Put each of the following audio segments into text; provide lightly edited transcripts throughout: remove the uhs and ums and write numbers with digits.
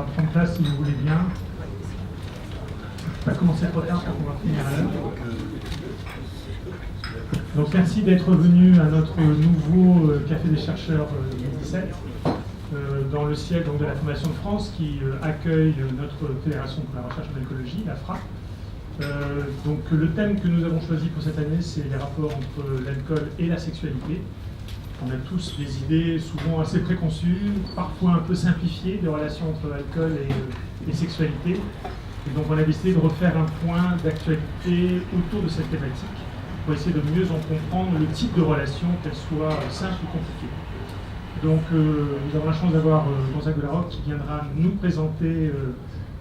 va prendre place si vous voulez bien. On va commencer trop tard pour pouvoir finir à l'heure. Donc merci d'être venu à notre nouveau Café des chercheurs 2017 dans le siège donc, de la Fondation de France qui accueille notre Fédération pour la recherche en écologie, la FRAP. Donc le thème que nous avons choisi pour cette année, c'est les rapports entre l'alcool et la sexualité. On a tous des idées souvent assez préconçues, parfois un peu simplifiées, des relations entre alcool et sexualité. Et donc on a décidé de refaire un point d'actualité autour de cette thématique pour essayer de mieux en comprendre le type de relation, qu'elle soit simple ou compliquée. Donc nous avons la chance d'avoir Gonzague de la Roque qui viendra nous présenter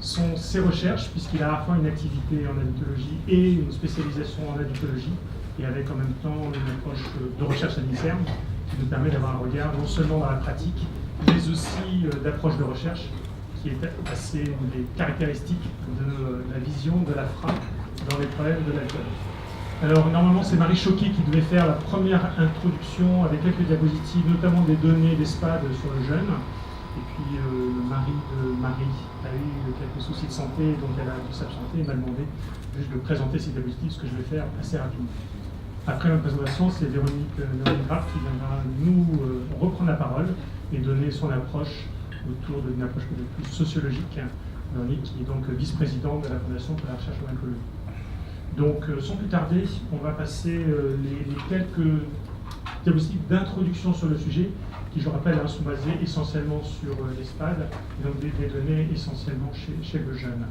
ses recherches, puisqu'il a à la fois une activité en addictologie et une spécialisation en addictologie, et avec en même temps une approche de recherche à l'INSERM qui nous permet d'avoir un regard non seulement dans la pratique, mais aussi d'approche de recherche, qui est assez une des caractéristiques de la vision de la FRAP dans les problèmes de l'alcool. Alors normalement c'est Marie Choquet qui devait faire la première introduction avec quelques diapositives, notamment des données d'ESPAD sur le jeune. Et puis le mari de Marie a eu quelques soucis de santé, donc elle a dû s'absenter et m'a demandé juste de présenter ces diapositives, ce que je vais faire assez rapidement. Après ma présentation, c'est Véronique Graff qui viendra nous reprendre la parole et donner son approche autour d'une approche peut-être plus sociologique. Véronique qui est donc vice-présidente de la Fondation pour la recherche en alcoologie. Donc sans plus tarder, on va passer les quelques diapositives d'introduction sur le sujet, qui, je le rappelle, sont basées essentiellement sur l'ESPAD, et donc des données essentiellement chez le jeune.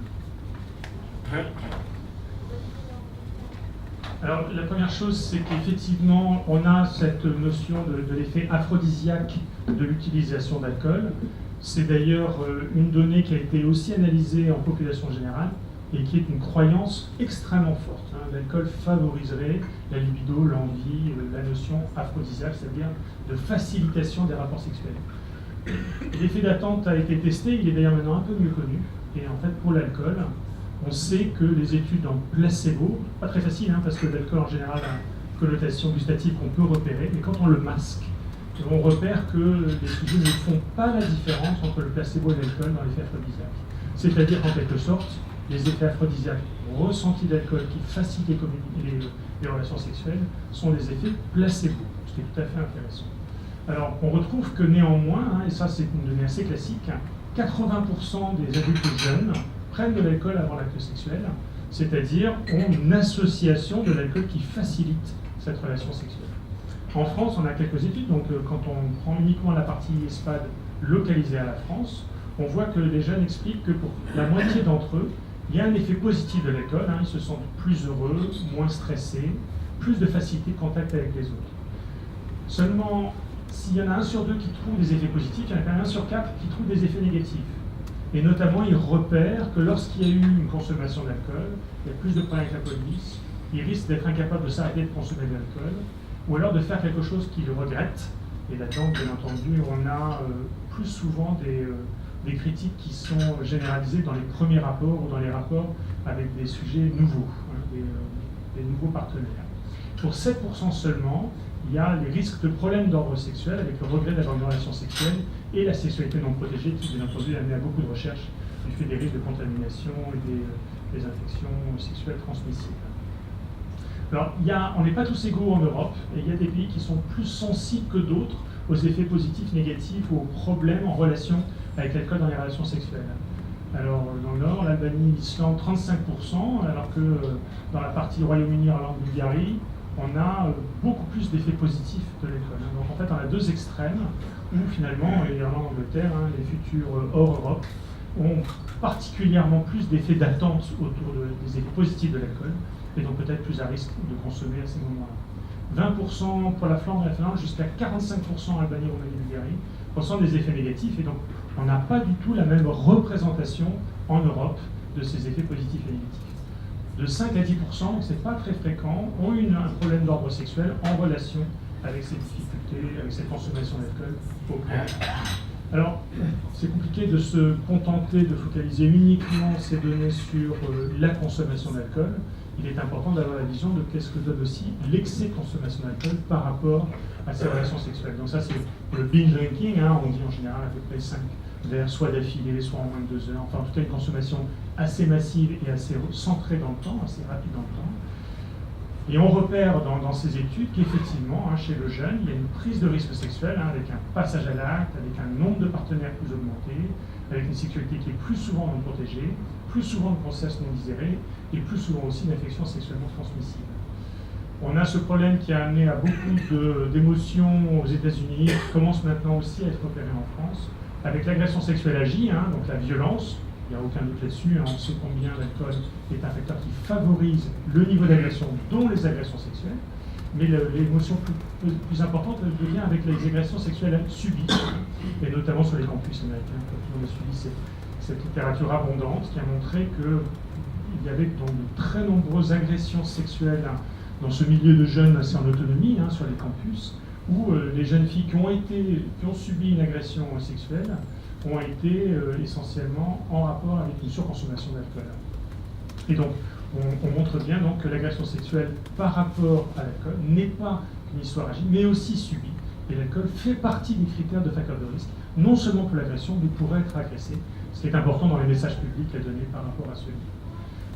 Alors, la première chose, c'est qu'effectivement, on a cette notion de l'effet aphrodisiaque de l'utilisation d'alcool. C'est d'ailleurs une donnée qui a été aussi analysée en population générale, et qui est une croyance extrêmement forte. L'alcool favoriserait la libido, l'envie, la notion aphrodisiaque, c'est-à-dire de facilitation des rapports sexuels. L'effet d'attente a été testé, il est d'ailleurs maintenant un peu mieux connu. Et en fait, pour l'alcool, on sait que les études en placebo, pas très facile, parce que l'alcool en général a une connotation gustative qu'on peut repérer, mais quand on le masque, on repère que les sujets ne font pas la différence entre le placebo et l'alcool dans l'effet aphrodisiaque. C'est-à-dire qu'en quelque sorte, les effets aphrodisiaques ressentis d'alcool qui facilitent les relations sexuelles sont des effets placebo, ce qui est tout à fait intéressant. Alors, on retrouve que néanmoins, et ça c'est une donnée assez classique, 80% des adultes jeunes prennent de l'alcool avant l'acte sexuel, c'est-à-dire ont une association de l'alcool qui facilite cette relation sexuelle. En France, on a quelques études, donc quand on prend uniquement la partie ESPAD localisée à la France, on voit que les jeunes expliquent que pour la moitié d'entre eux, il y a un effet positif de l'alcool, ils se sentent plus heureux, moins stressés, plus de facilité de contact avec les autres. Seulement, s'il y en a 1 sur 2 qui trouvent des effets positifs, il y en a quand même 1 sur 4 qui trouvent des effets négatifs. Et notamment, ils repèrent que lorsqu'il y a eu une consommation d'alcool, il y a plus de problèmes avec la police, ils risquent d'être incapables de s'arrêter de consommer de l'alcool, ou alors de faire quelque chose qu'ils regrettent. Et là-dedans, bien entendu, on a plus souvent des critiques qui sont généralisées dans les premiers rapports ou dans les rapports avec des sujets nouveaux, des nouveaux partenaires. Pour 7% seulement, il y a les risques de problèmes d'ordre sexuel avec le regret d'avoir une relation sexuelle et la sexualité non protégée qui, bien entendu, a amené à beaucoup de recherches du fait des risques de contamination et des infections sexuelles transmissibles. Alors, on n'est pas tous égaux en Europe, et il y a des pays qui sont plus sensibles que d'autres aux effets positifs, négatifs ou aux problèmes en relation avec l'alcool dans les relations sexuelles. Alors, dans le Nord, l'Albanie, l'Islande, 35%, alors que dans la partie Royaume-Uni, Irlande, Bulgarie, on a beaucoup plus d'effets positifs de l'alcool. Donc, en fait, on a 2 extrêmes où, finalement, l'Irlande, l'Angleterre, les futurs hors Europe, ont particulièrement plus d'effets d'attente autour des effets positifs de l'alcool, et donc peut-être plus à risque de consommer à ces moments-là. 20% pour la Flandre et la Finlande, jusqu'à 45% en Albanie, Roumanie et Bulgarie, ressentent des effets négatifs, et donc on n'a pas du tout la même représentation en Europe de ces effets positifs et négatifs. De 5 à 10%, donc c'est pas très fréquent, ont eu un problème d'ordre sexuel en relation avec ces difficultés, avec cette consommation d'alcool au préalable. Alors, c'est compliqué de se contenter de focaliser uniquement ces données sur la consommation d'alcool. Il est important d'avoir la vision de qu'est-ce que donne aussi l'excès de consommation d'alcool par rapport à ces relations sexuelles. Donc ça, c'est le binge drinking, on dit en général à peu près 5 verres, soit d'affilée, soit en moins de 2 heures, enfin en tout cas une consommation assez massive et assez centrée dans le temps, assez rapide dans le temps. Et on repère dans ces études qu'effectivement, chez le jeune, il y a une prise de risque sexuel avec un passage à l'acte, avec un nombre de partenaires plus augmenté, avec une sexualité qui est plus souvent non protégée, plus souvent de grossesse non désirée, et plus souvent aussi d'infections sexuellement transmissibles. On a ce problème qui a amené à beaucoup d'émotions aux États-Unis, qui commence maintenant aussi à être opéré en France, avec l'agression sexuelle agie, donc la violence. Il n'y a aucun doute là-dessus, on sait combien l'alcool est un facteur qui favorise le niveau d'agression, dont les agressions sexuelles, mais l'émotion plus importante devient avec les agressions sexuelles subies, et notamment sur les campus américains. Tout le monde a suivi cette littérature abondante qui a montré qu'il y avait donc de très nombreuses agressions sexuelles dans ce milieu de jeunes assez en autonomie, sur les campus, où les jeunes filles qui ont subi une agression sexuelle ont été essentiellement en rapport avec une surconsommation d'alcool. Et donc, on montre bien donc, que l'agression sexuelle par rapport à l'alcool n'est pas une histoire agie, mais aussi subie. Et l'alcool fait partie des critères de facteurs de risque, non seulement pour l'agression, mais pour être agressé, ce qui est important dans les messages publics à donner par rapport à ce livre.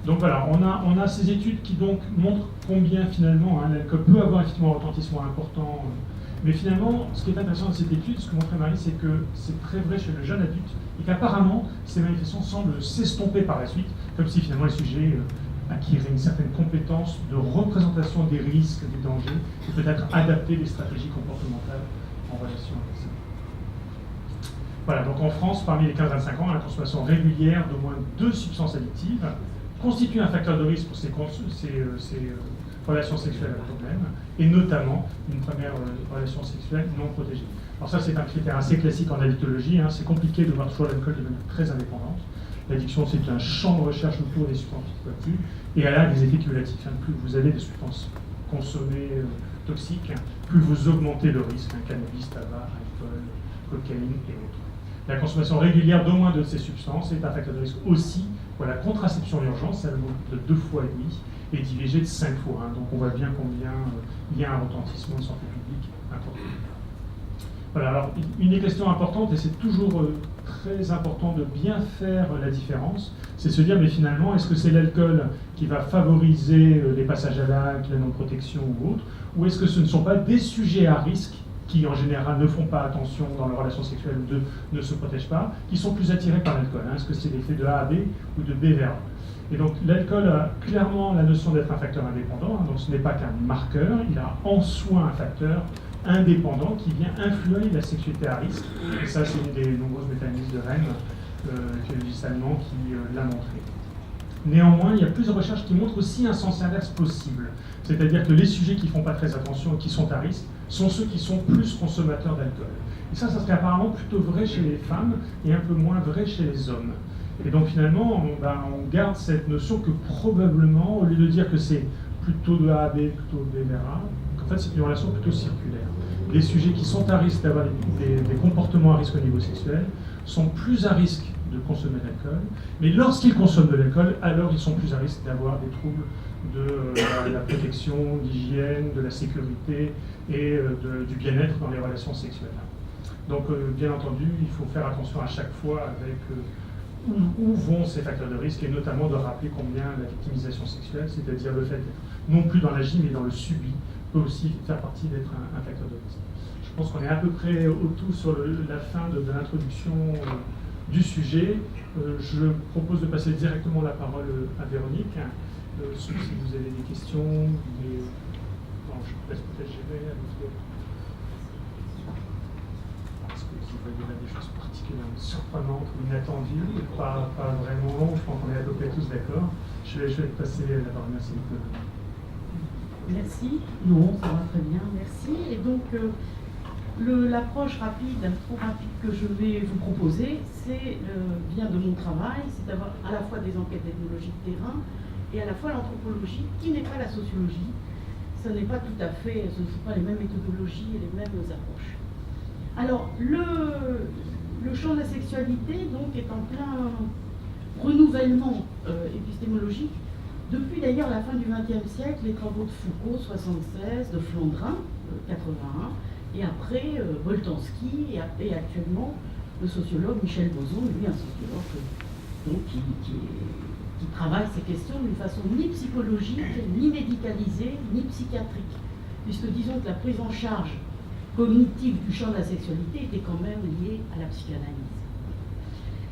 Donc voilà, on a ces études qui donc montrent combien finalement l'alcool peut avoir effectivement un retentissement important. Mais finalement, ce qui est intéressant de cette étude, ce que montrait Marie, c'est que c'est très vrai chez le jeune adulte et qu'apparemment, ces manifestations semblent s'estomper par la suite, comme si finalement les sujets acquéraient une certaine compétence de représentation des risques, des dangers, et peut-être adapter des stratégies comportementales en relation avec ça. Voilà, donc en France, parmi les 15-25 ans, la consommation régulière d'au moins 2 substances addictives constitue un facteur de risque pour ces relations sexuelles à problème, et notamment une première relation sexuelle non protégée. Alors ça, c'est un critère assez classique en addictologie, c'est compliqué de voir toujours l'alcool de manière très indépendante. L'addiction, c'est un champ de recherche autour des substances psychoactives, et elle a des effets cumulatifs. Plus vous avez des substances consommées toxiques, plus vous augmentez le risque, cannabis, tabac, alcool, cocaïne et autres. La consommation régulière d'au moins 2 de ces substances est un facteur de risque aussi pour la contraception d'urgence, elle monte de 2,5 fois, et d'IVG de 5 fois. Donc on voit bien combien il y a un retentissement de santé publique important. Voilà, alors une des questions importantes, et c'est toujours très important de bien faire la différence, c'est se dire, mais finalement, est-ce que c'est l'alcool qui va favoriser les passages à l'acte, la non-protection ou autre, ou est-ce que ce ne sont pas des sujets à risque qui en général ne font pas attention dans leurs relations sexuelles ou ne se protègent pas, qui sont plus attirés par l'alcool. Est-ce que c'est l'effet de A à B ou de B vers A? Et donc l'alcool a clairement la notion d'être un facteur indépendant, donc ce n'est pas qu'un marqueur, il a en soi un facteur indépendant qui vient influer la sexualité à risque. Et ça, c'est une des nombreuses méta-analyses de Rennes, qui allemand, qui l'a montré. Néanmoins, il y a plusieurs recherches qui montrent aussi un sens inverse possible. C'est-à-dire que les sujets qui ne font pas très attention et qui sont à risque sont ceux qui sont plus consommateurs d'alcool. Et ça serait apparemment plutôt vrai chez les femmes et un peu moins vrai chez les hommes. Et donc finalement, on garde cette notion que probablement, au lieu de dire que c'est plutôt de A à B, plutôt B vers A, qu'en fait c'est une relation plutôt circulaire. Les sujets qui sont à risque d'avoir des comportements à risque au niveau sexuel sont plus à risque de consommer de l'alcool, mais lorsqu'ils consomment de l'alcool, alors ils sont plus à risque d'avoir des troubles de la protection, d'hygiène, de la sécurité et du bien-être dans les relations sexuelles. Donc bien entendu, il faut faire attention à chaque fois avec où vont ces facteurs de risque, et notamment de rappeler combien la victimisation sexuelle, c'est-à-dire le fait d'être non plus dans l'agi mais dans le subi, peut aussi faire partie d'être un facteur de risque. Je pense qu'on est à peu près au tout sur la fin de l'introduction du sujet. Je propose de passer directement la parole à Véronique. Sauf si vous avez des questions, non, je vous laisse peut-être gérer avec d'autres. Est-ce que vous voyez là des choses particulièrement surprenantes ou inattendues? Pas vraiment, je pense qu'on est à peu près tous d'accord. Je vais te passer la parole. Merci. Merci. Non, ça va très bien, merci. Et donc, l'approche rapide, trop rapide que je vais vous proposer, vient de mon travail, c'est d'avoir à la fois des enquêtes d'ethnologie de terrain et à la fois l'anthropologie, qui n'est pas la sociologie. Ce n'est pas tout à fait, ce ne sont pas les mêmes méthodologies et les mêmes approches. Alors, le champ de la sexualité donc, est en plein renouvellement épistémologique. Depuis d'ailleurs la fin du XXe siècle, les travaux de Foucault, 76, de Flandrin, 81, et après Boltanski, et actuellement le sociologue Michel Boson, lui un sociologue donc, qui travaille ces questions d'une façon ni psychologique, ni médicalisée, ni psychiatrique. Puisque disons que la prise en charge cognitive du champ de la sexualité était quand même liée à la psychanalyse.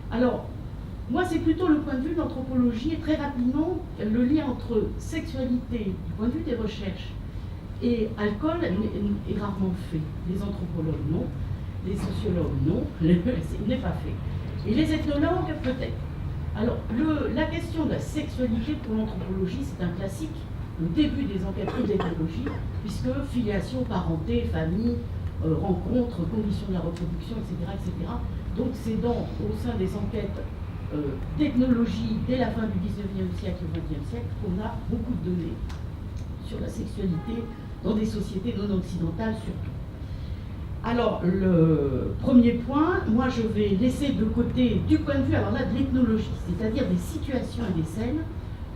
Alors, moi, c'est plutôt le point de vue de l'anthropologie, et très rapidement, le lien entre sexualité, du point de vue des recherches, et alcool est rarement fait. Les anthropologues, non. Les sociologues, non. Il n'est pas fait. Et les ethnologues, peut-être. Alors, la question de la sexualité pour l'anthropologie, c'est un classique, le début des enquêtes d'ethnologie, puisque filiation, parenté, famille, rencontres, conditions de la reproduction, etc., etc. Donc, c'est au sein des enquêtes d'ethnologie, dès la fin du 19e siècle et 20e siècle, qu'on a beaucoup de données sur la sexualité dans des sociétés non occidentales surtout. Alors, le premier point, moi je vais laisser de côté, du point de vue, alors là, de l'ethnologie, c'est-à-dire des situations et des scènes,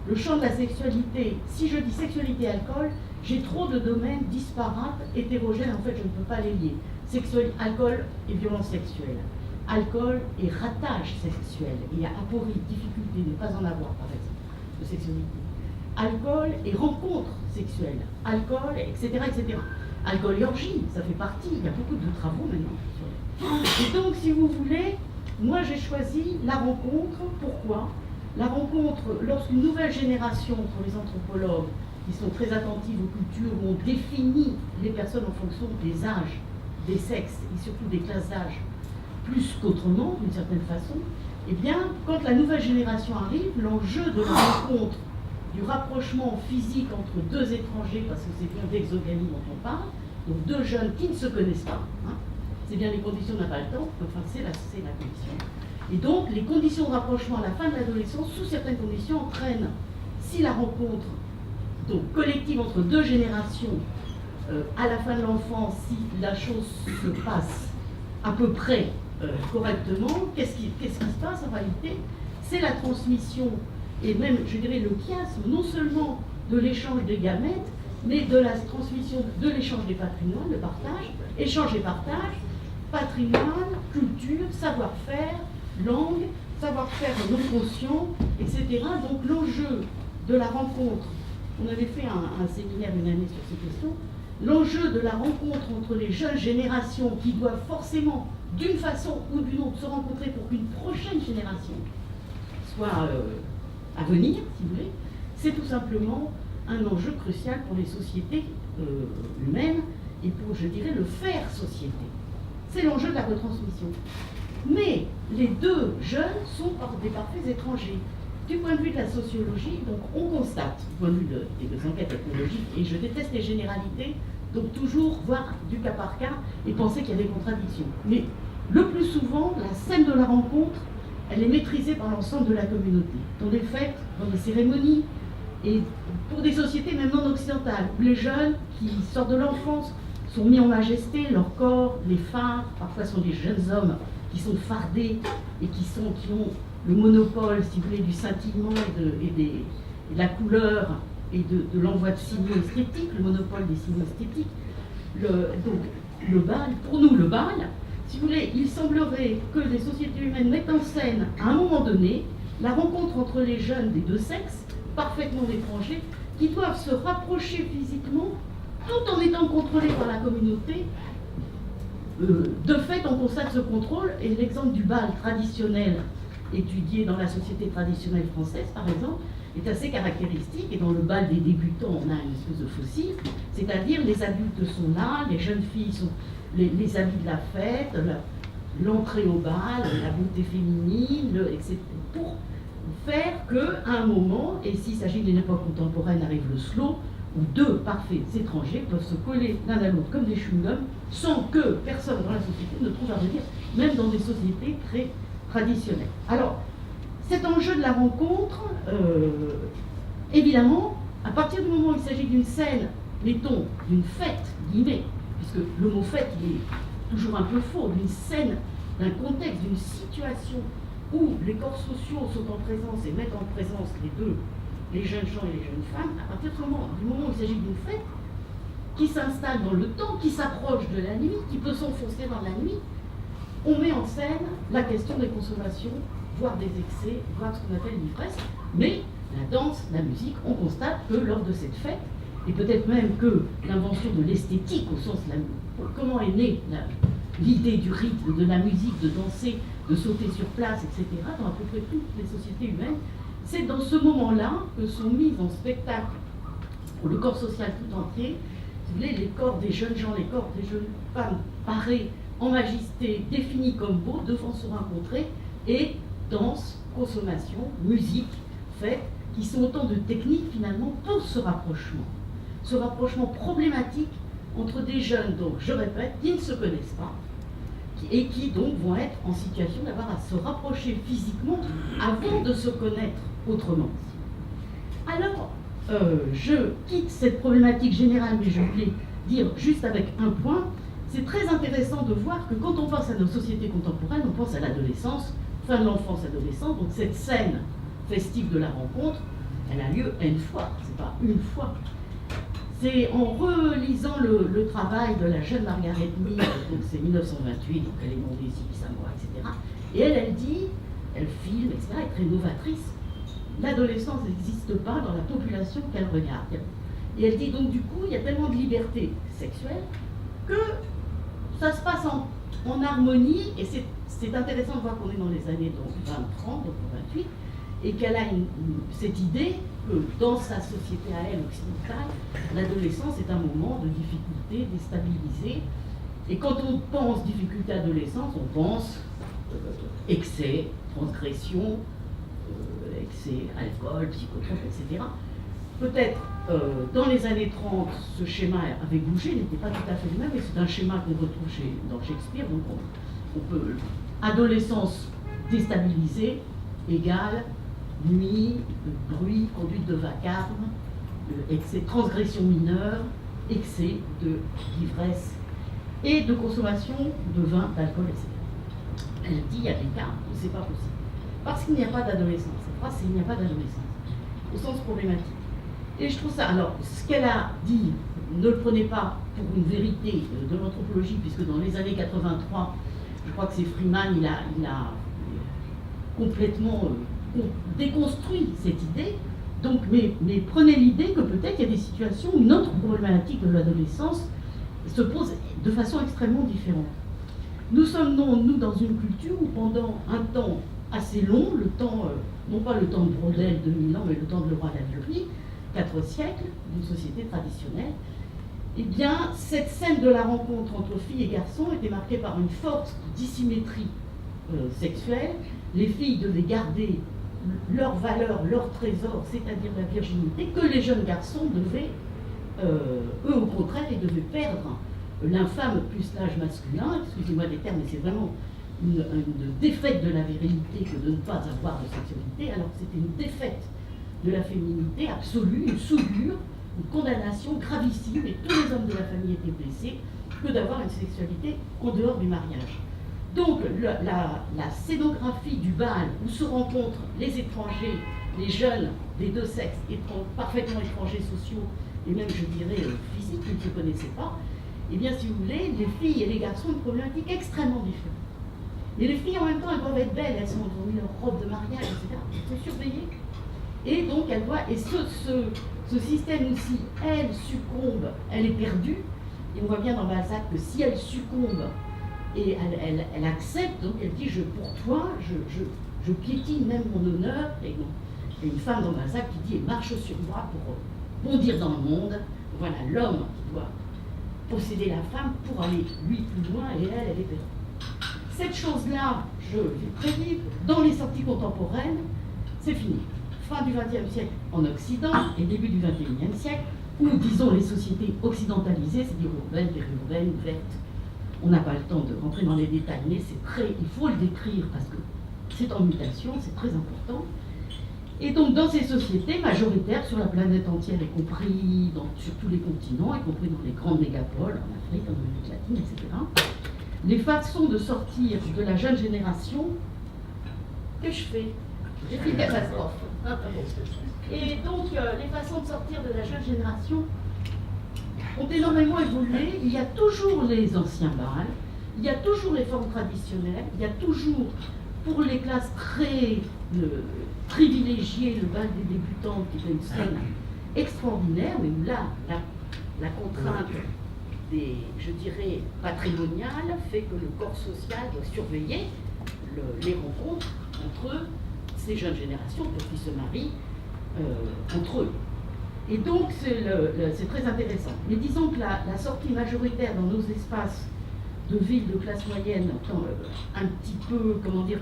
le champ de la sexualité. Si je dis sexualité et alcool, j'ai trop de domaines disparates, hétérogènes, en fait je ne peux pas les lier. Alcool et violence sexuelle. Alcool et ratage sexuel. Il y a aporie, difficulté de ne pas en avoir, par exemple, de sexualité. Alcool et rencontres sexuelles. Alcool, etc., etc. Alcool et orgie, ça fait partie. Il y a beaucoup de travaux maintenant sur. Et donc, si vous voulez, moi j'ai choisi la rencontre. Pourquoi? La rencontre, lorsqu'une nouvelle génération, pour les anthropologues, qui sont très attentifs aux cultures, où on définit les personnes en fonction des âges, des sexes et surtout des classes d'âge, plus qu'autrement, d'une certaine façon, eh bien, quand la nouvelle génération arrive, l'enjeu de la rencontre, du rapprochement physique entre deux étrangers, parce que c'est bien d'exogamie dont on parle, donc deux jeunes qui ne se connaissent pas, hein, c'est bien les conditions n'a pas le temps, enfin c'est la condition. Et donc, les conditions de rapprochement à la fin de l'adolescence, sous certaines conditions, entraînent, si la rencontre donc, collective entre deux générations, à la fin de l'enfance, si la chose se passe à peu près correctement, qu'est-ce qui se passe en réalité? C'est la transmission, et même, je dirais, le chiasme, non seulement de l'échange des gamètes, mais de la transmission de l'échange des patrimoines, le partage, échange et partage, patrimoine, culture, savoir-faire, langue, savoir-faire non conscient, etc. Donc l'enjeu de la rencontre, on avait fait un séminaire une année sur ces questions, l'enjeu de la rencontre entre les jeunes générations qui doivent forcément, d'une façon ou d'une autre, se rencontrer pour qu'une prochaine génération soit à venir, si vous voulez, c'est tout simplement un enjeu crucial pour les sociétés humaines et pour, je dirais, le faire société. C'est l'enjeu de la retransmission. Mais les deux jeunes sont des parfaits étrangers. Du point de vue de la sociologie, donc on constate, du point de vue des enquêtes technologiques, et je déteste les généralités, donc toujours voir du cas par cas et penser qu'il y a des contradictions. Mais le plus souvent, la scène de la rencontre, elle est maîtrisée par l'ensemble de la communauté, dans des fêtes, dans des cérémonies, et pour des sociétés même non occidentales, où les jeunes qui sortent de l'enfance sont mis en majesté, leur corps, les phares, parfois sont des jeunes hommes qui sont fardés et qui ont le monopole, si vous voulez, du scintillement et de la couleur et de l'envoi de signaux esthétiques, le monopole des signaux esthétiques. Donc le bal, pour nous le bal, si vous voulez, il semblerait que les sociétés humaines mettent en scène, à un moment donné, la rencontre entre les jeunes des deux sexes, parfaitement étrangers, qui doivent se rapprocher physiquement, tout en étant contrôlés par la communauté. De fait, on constate ce contrôle, et l'exemple du bal traditionnel étudié dans la société traditionnelle française, par exemple, est assez caractéristique. Et dans le bal des débutants, on a une espèce de fossile, c'est-à-dire les adultes sont là, les jeunes filles sont les habits de la fête, l'entrée au bal, la beauté féminine, etc. Pour faire qu'à un moment, et s'il s'agit d'une époque contemporaine, arrive le slow, où deux parfaits étrangers peuvent se coller l'un à l'autre comme des chewing-gums, sans que personne dans la société ne trouve à redire, même dans des sociétés très traditionnelles. Alors, cet enjeu de la rencontre, évidemment, à partir du moment où il s'agit d'une scène, mettons, d'une fête, guillemets, puisque le mot fête, il est toujours un peu faux, d'une scène, d'un contexte, d'une situation où les corps sociaux sont en présence et mettent en présence les jeunes gens et les jeunes femmes, à partir du moment où il s'agit d'une fête qui s'installe dans le temps, qui s'approche de la nuit, qui peut s'enfoncer dans la nuit, on met en scène la question des consommations, voire des excès, voire ce qu'on appelle l'ivresse. Mais la danse, la musique, on constate que lors de cette fête, et peut-être même que l'invention de l'esthétique, au sens comment est née l'idée du rythme, de la musique, de danser, de sauter sur place, etc., dans à peu près toutes les sociétés humaines, c'est dans ce moment-là que sont mises en spectacle, pour le corps social tout entier, si vous voulez, les corps des jeunes gens, les corps des jeunes femmes parés en majesté, définis comme beaux, devant se rencontrer, et danse, consommation, musique, fête, qui sont autant de techniques finalement pour ce rapprochement problématique entre des jeunes, donc je répète, qui ne se connaissent pas, et qui donc vont être en situation d'avoir à se rapprocher physiquement avant de se connaître autrement. Alors, je quitte cette problématique générale, mais je voulais dire juste avec un point, c'est très intéressant de voir que quand on pense à nos sociétés contemporaines, on pense à l'adolescence, fin de l'enfance-adolescence, donc cette scène festive de la rencontre, elle a lieu une fois, c'est pas une fois. C'est en relisant le travail de la jeune Margaret Mead, donc c'est 1928, donc elle est non des îles Samoa, etc. Et elle dit, elle filme, etc., elle est très novatrice. L'adolescence n'existe pas dans la population qu'elle regarde. Et elle dit donc du coup, il y a tellement de liberté sexuelle que ça se passe en harmonie, et c'est intéressant de voir qu'on est dans les années 20-30, donc 28, et qu'elle a cette idée que dans sa société à elle occidentale, l'adolescence est un moment de difficulté déstabilisé. Et quand on pense difficulté adolescence, on pense excès, transgression, excès, alcool, psychotrope, etc. Peut-être dans les années 30, ce schéma avait bougé, n'était pas tout à fait le même, mais c'est un schéma qu'on retrouve dans Shakespeare. Donc on peut adolescence déstabilisée égale nuit, bruit, conduite de vacarme, excès, transgression mineure, excès d'ivresse et de consommation de vin, d'alcool, etc. Elle dit il y a des cas où c'est pas possible. Parce qu'il n'y a pas d'adolescence. Cette phrase, c'est il n'y a pas d'adolescence, au sens problématique. Et je trouve ça, alors, ce qu'elle a dit, ne le prenez pas pour une vérité de l'anthropologie, puisque dans les années 83, je crois que c'est Freeman, il a complètement déconstruit cette idée. Donc, mais prenez l'idée que peut-être il y a des situations où une autre problématique de l'adolescence se pose de façon extrêmement différente. Nous sommes, nous, dans une culture où pendant un temps assez long, le temps, non pas le temps de Brodel, 2000 ans, mais le temps de Leroy Ladurie, 4 siècles, d'une société traditionnelle, eh bien, cette scène de la rencontre entre filles et garçons était marquée par une forte dissymétrie sexuelle. Les filles devaient garder leur valeur, leur trésor, c'est-à-dire la virginité, que les jeunes garçons devaient, eux au contraire, ils devaient perdre l'infâme pucelage masculin, excusez-moi des termes, mais c'est vraiment une défaite de la virilité que de ne pas avoir de sexualité, alors que c'était une défaite de la féminité absolue, une soudure, une condamnation gravissime, et tous les hommes de la famille étaient blessés, que d'avoir une sexualité en dehors du mariage. Donc la scénographie du bal où se rencontrent les étrangers, les jeunes des deux sexes, parfaitement étrangers sociaux, et même je dirais physiques, qui ne se connaissaient pas, eh bien si vous voulez, les filles et les garçons ont une problématique extrêmement différente. Mais les filles en même temps, elles doivent être belles, elles ont mis leur robe de mariage, etc. Elles sont surveillées. Et donc elles doivent, et ce système aussi, elle succombe, elle est perdue, et on voit bien dans Balzac que si elle succombe, et elle accepte, donc elle dit, pour toi, je piétine même mon honneur. Et donc, il y a une femme dans Balzac qui dit, marche sur moi pour bondir dans le monde. Voilà l'homme qui doit posséder la femme pour aller, lui, plus loin, et elle est perdue. Cette chose-là, je vais très vite, dans les sorties contemporaines, c'est fini. Fin du XXe siècle en Occident et début du XXIe siècle, où, disons, les sociétés occidentalisées, c'est-à-dire urbaines, périurbaines, vertes, on n'a pas le temps de rentrer dans les détails, mais il faut le décrire parce que c'est en mutation, c'est très important. Et donc dans ces sociétés majoritaires sur la planète entière, y compris sur tous les continents, y compris dans les grandes mégapoles, en Afrique, en Amérique latine, etc., les façons de sortir de la jeune génération, que je fais, j'ai fait une catastrophe. Et donc les façons de sortir de la jeune génération ont énormément évolué. Il y a toujours les anciens bals, Il y a toujours les formes traditionnelles, il y a toujours, pour les classes très privilégiées, le bal des débutantes qui est une scène extraordinaire, mais où là, la contrainte des, je dirais, patrimoniales fait que le corps social doit surveiller les rencontres entre ces jeunes générations qui se marient entre eux. Et donc, c'est très intéressant. Mais disons que la sortie majoritaire dans nos espaces de villes de classe moyenne, un petit peu, comment dire,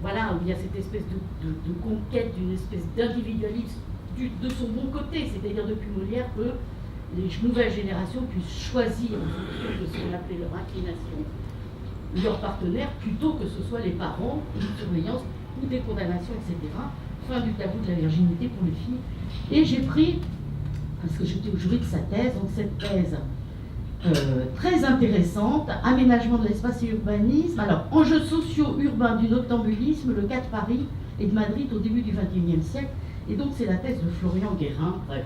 voilà, où il y a cette espèce de conquête d'une espèce d'individualisme de son bon côté, c'est-à-dire depuis Molière que les nouvelles générations puissent choisir en fonction de ce qu'on appelait leur inclination, leur partenaire, plutôt que ce soit les parents, ou une surveillance, ou des condamnations, etc. Fin du tabou de la virginité pour les filles. Et j'ai pris, parce que j'étais au jury de sa thèse, donc cette thèse très intéressante, aménagement de l'espace et urbanisme. Alors, enjeux sociaux urbains du noctambulisme, le cas de Paris et de Madrid au début du XXIe siècle. Et donc, c'est la thèse de Florian Guérin, bref,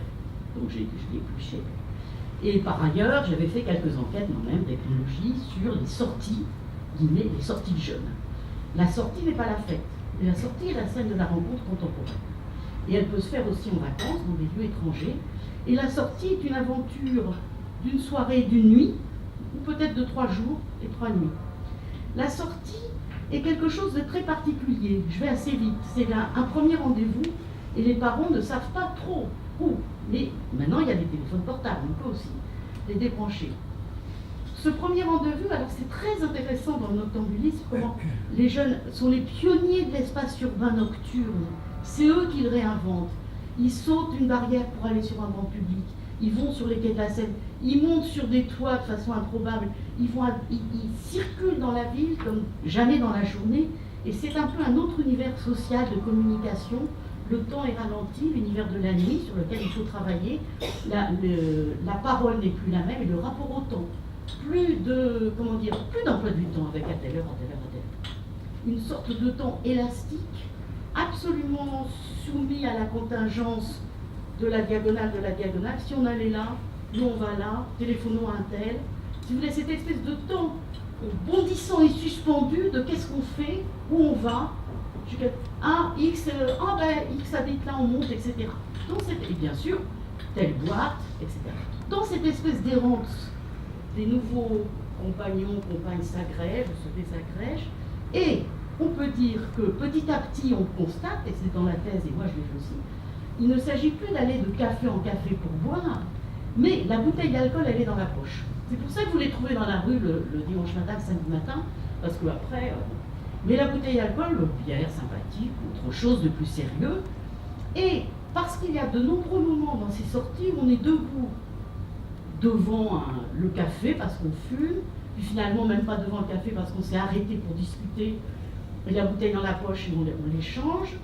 donc je l'ai épluché. Et par ailleurs, j'avais fait quelques enquêtes moi-même d'ethnologie sur les sorties, les sorties de jeunes. La sortie n'est pas la fête. La sortie est la scène de la rencontre contemporaine. Et elle peut se faire aussi en vacances, dans des lieux étrangers. Et la sortie est une aventure d'une soirée et d'une nuit, ou peut-être de 3 jours et 3 nuits. La sortie est quelque chose de très particulier. Je vais assez vite. C'est un premier rendez-vous, et les parents ne savent pas trop où. Mais maintenant, il y a des téléphones portables, on peut aussi les débrancher. Ce premier rendez-vous, alors c'est très intéressant dans le noctambulisme, comment les jeunes sont les pionniers de l'espace urbain nocturne. C'est eux qui le réinventent. Ils sautent une barrière pour aller sur un banc public. Ils vont sur les quais de la Seine. Ils montent sur des toits de façon improbable. Ils circulent dans la ville comme jamais dans la journée. Et c'est un peu un autre univers social de communication. Le temps est ralenti, l'univers de la nuit sur lequel il faut travailler. La parole n'est plus la même et le rapport au temps. Plus d'emploi du temps avec à telle heure, à telle heure, à telle heure. Une sorte de temps élastique, absolument soumis à la contingence de la diagonale. Si on allait là, nous on va là, téléphonons à un tel. Si vous voulez, cette espèce de temps bondissant et suspendu de qu'est-ce qu'on fait, où on va, X habite là, on monte, etc. Et bien sûr, telle boîte, etc. Dans cette espèce d'errance, des nouveaux compagnes s'agrègent, se désagrègent, et on peut dire que petit à petit on constate, et c'est dans la thèse, et moi je l'ai fait aussi, il ne s'agit plus d'aller de café en café pour boire, mais la bouteille d'alcool elle est dans la poche. C'est pour ça que vous les trouvez dans la rue le dimanche matin, le samedi matin, parce que après, mais la bouteille d'alcool, bière sympathique, autre chose de plus sérieux, et parce qu'il y a de nombreux moments dans ces sorties où on est debout devant le café parce qu'on fume, puis finalement même pas devant le café parce qu'on s'est arrêté pour discuter, et la bouteille dans la poche et on l'échange,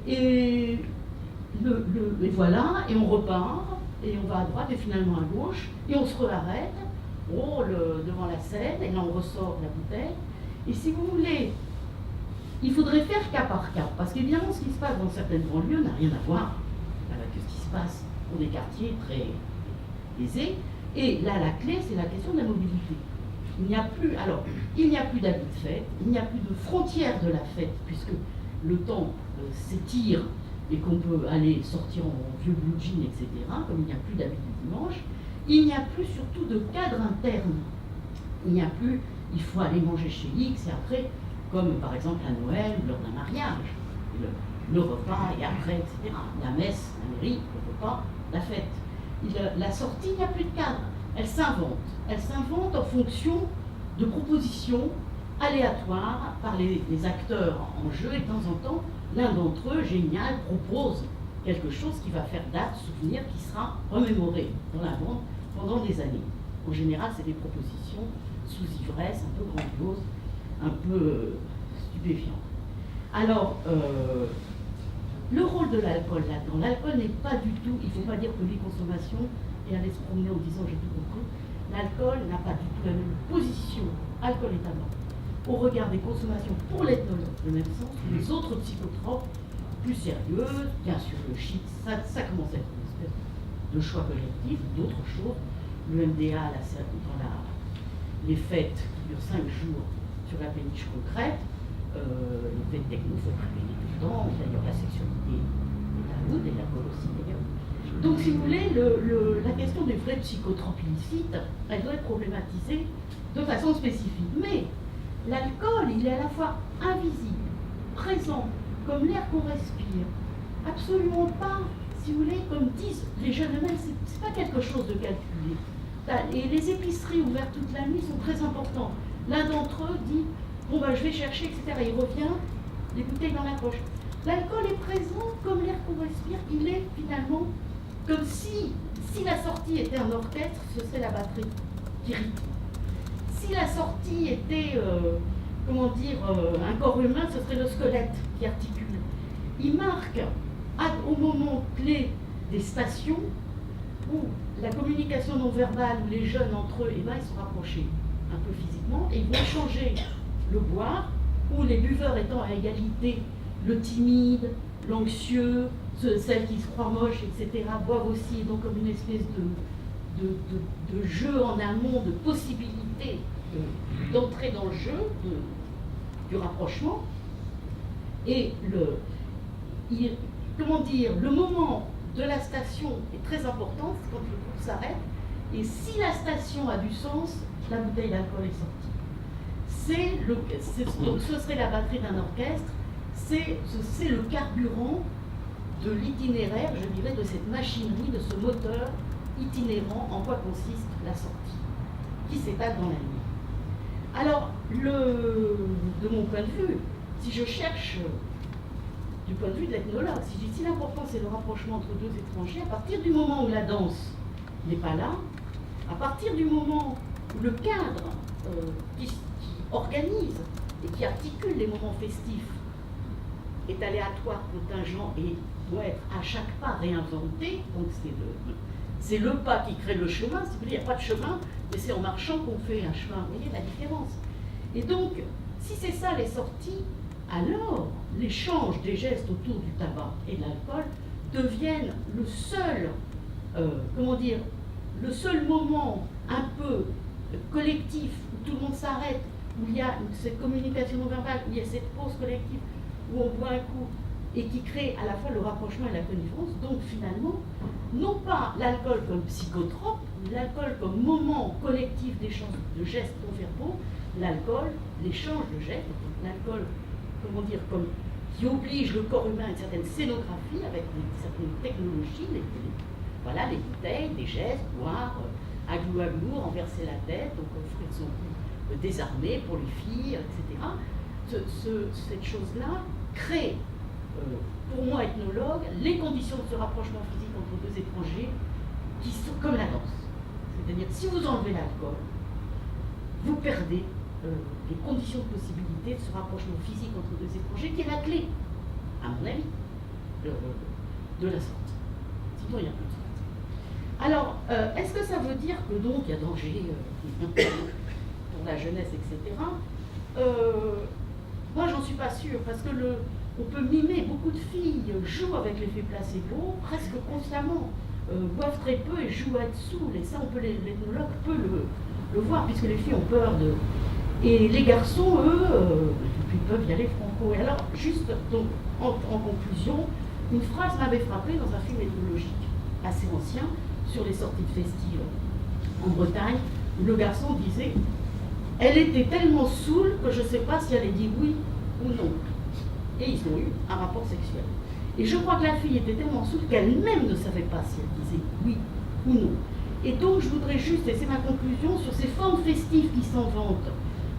et voilà, et on repart, et on va à droite et finalement à gauche, et on se re-arrête, devant la scène, et là on ressort la bouteille, et si vous voulez, il faudrait faire cas par cas, parce qu'évidemment ce qui se passe dans certaines banlieues n'a rien à voir avec ce qui se passe dans des quartiers très aisés. Et là, la clé, c'est la question de la mobilité. Il n'y a plus d'habits de fête, il n'y a plus de frontières de la fête, puisque le temps s'étire et qu'on peut aller sortir en vieux blue jean, etc., comme il n'y a plus d'habits du dimanche. Il n'y a plus surtout de cadre interne. Il n'y a plus, il faut aller manger chez X, et après, comme par exemple à Noël, lors d'un mariage, le repas, et après, etc. La messe, la mairie, le repas, la fête. La sortie, il n'y a plus de cadre. Elle s'invente. Elle s'invente en fonction de propositions aléatoires par les acteurs en jeu. Et de temps en temps, l'un d'entre eux, génial, propose quelque chose qui va faire date, souvenir, qui sera remémoré dans la bande pendant des années. En général, c'est des propositions sous ivresse, un peu grandioses, un peu stupéfiantes. Alors, le rôle de l'alcool là-dedans, l'alcool n'est pas du tout, il ne faut pas dire que les consommations et aller se promener en disant j'ai tout compris, l'alcool n'a pas du tout la même position, alcool et tabac, au regard des consommations pour l'ethnologue, le même sens, les autres psychotropes plus sérieuses, bien sûr le shit, ça commence à être une espèce de choix collectif, d'autres choses, le MDA, les fêtes dure 5 jours sur la péniche concrète. Les faits techno, il faut travailler tout le temps. D'ailleurs, la sexualité est à vous, et l'alcool aussi d'ailleurs. Donc, si vous voulez, la question des vrais psychotropes illicites, elle doit être problématisée de façon spécifique. Mais l'alcool, il est à la fois invisible, présent, comme l'air qu'on respire. Absolument pas, si vous voulez, comme disent les jeunes eux-mêmes, c'est pas quelque chose de calculé. Et les épiceries ouvertes toute la nuit sont très importantes. L'un d'entre eux dit, bon ben je vais chercher, etc. Il revient, les bouteilles dans la poche. L'alcool est présent comme l'air qu'on respire, il est finalement comme si la sortie était un orchestre, ce serait la batterie qui rythme. Si la sortie était, un corps humain, ce serait le squelette qui articule. Il marque au moment clé des stations où la communication non verbale, où les jeunes entre eux, ils se rapprochaient un peu physiquement, et ils vont échanger le boire, où les buveurs étant à égalité, le timide, l'anxieux, celles qui se croient moches, etc., boivent aussi, donc comme une espèce de jeu en amont, de possibilité d'entrer dans le jeu, du rapprochement. Et le moment de la station est très important, c'est quand le groupe s'arrête, et si la station a du sens, la bouteille d'alcool est sortie. Donc ce serait la batterie d'un orchestre, c'est le carburant de l'itinéraire, je dirais, de cette machinerie, de ce moteur itinérant, en quoi consiste la sortie, qui s'étale dans la nuit. Alors, de mon point de vue, si je cherche du point de vue de l'ethnologue, si l'important c'est le rapprochement entre deux étrangers, à partir du moment où la danse n'est pas là, à partir du moment où le cadre qui organise et qui articule les moments festifs est aléatoire, contingent et doit être à chaque pas réinventé, donc c'est le pas qui crée le chemin, si vous voulez, il n'y a pas de chemin, mais c'est en marchant qu'on fait un chemin, vous voyez la différence. Et donc, si c'est ça les sorties, alors l'échange des gestes autour du tabac et de l'alcool deviennent le seul, le seul moment un peu collectif où tout le monde s'arrête, où il y a cette communication non verbale, où il y a cette pause collective, où on boit un coup, et qui crée à la fois le rapprochement et la connivence. Donc finalement, non pas l'alcool comme psychotrope, l'alcool comme moment collectif d'échange de gestes non verbaux, l'alcool, l'échange de gestes, l'alcool, qui oblige le corps humain à une certaine scénographie avec certaines technologies, les bouteilles, des gestes, boire, à glou, renverser la tête, donc offrir son cou désarmé pour les filles, etc. Cette chose-là crée, pour moi ethnologue, les conditions de ce rapprochement physique entre deux étrangers qui sont comme la danse. C'est-à-dire que si vous enlevez l'alcool, vous perdez les conditions de possibilité de ce rapprochement physique entre deux étrangers qui est la clé, à mon avis, de la sortie. Sinon, il n'y a plus de sortie. Alors, est-ce que ça veut dire que donc il y a danger pour la jeunesse, etc. Moi, j'en suis pas sûre, parce que on peut mimer, beaucoup de filles jouent avec l'effet placebo presque constamment, boivent très peu et jouent à être saoules, et ça, l'ethnologue peut le voir, puisque les filles ont peur de... Et les garçons, eux, ils peuvent y aller franco. Et alors, juste donc, en conclusion, une phrase m'avait frappée dans un film ethnologique assez ancien, sur les sorties festives en Bretagne, où le garçon disait « Elle était tellement saoule que je ne sais pas si elle ait dit oui ou non. » Et ils ont eu un rapport sexuel. Et je crois que la fille était tellement saoule qu'elle-même ne savait pas si elle disait oui ou non. Et donc je voudrais juste, et c'est ma conclusion, sur ces formes festives qui s'en vantent,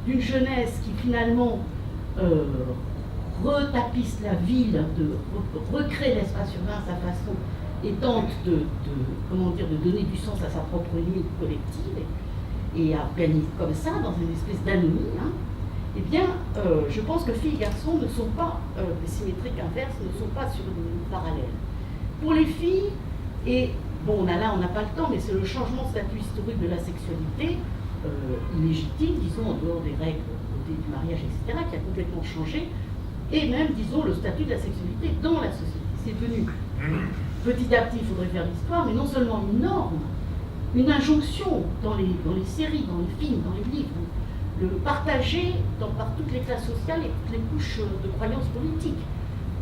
d'une jeunesse qui finalement retapisse la ville, recrée l'espace urbain à sa façon, et tente de donner du sens à sa propre nuit collective, et organise comme ça, dans une espèce d'anomie, eh bien, je pense que filles et garçons ne sont pas, les symétriques inverses ne sont pas sur une parallèle. Pour les filles, et bon, on n'a pas le temps, mais c'est le changement de statut historique de la sexualité, illégitime, disons, en dehors des règles du mariage, etc., qui a complètement changé, et même, disons, le statut de la sexualité dans la société. C'est devenu, petit à petit, il faudrait faire l'histoire, mais non seulement une norme, une injonction dans les séries, dans les films, dans les livres, le partagé par toutes les classes sociales et toutes les couches de croyances politiques.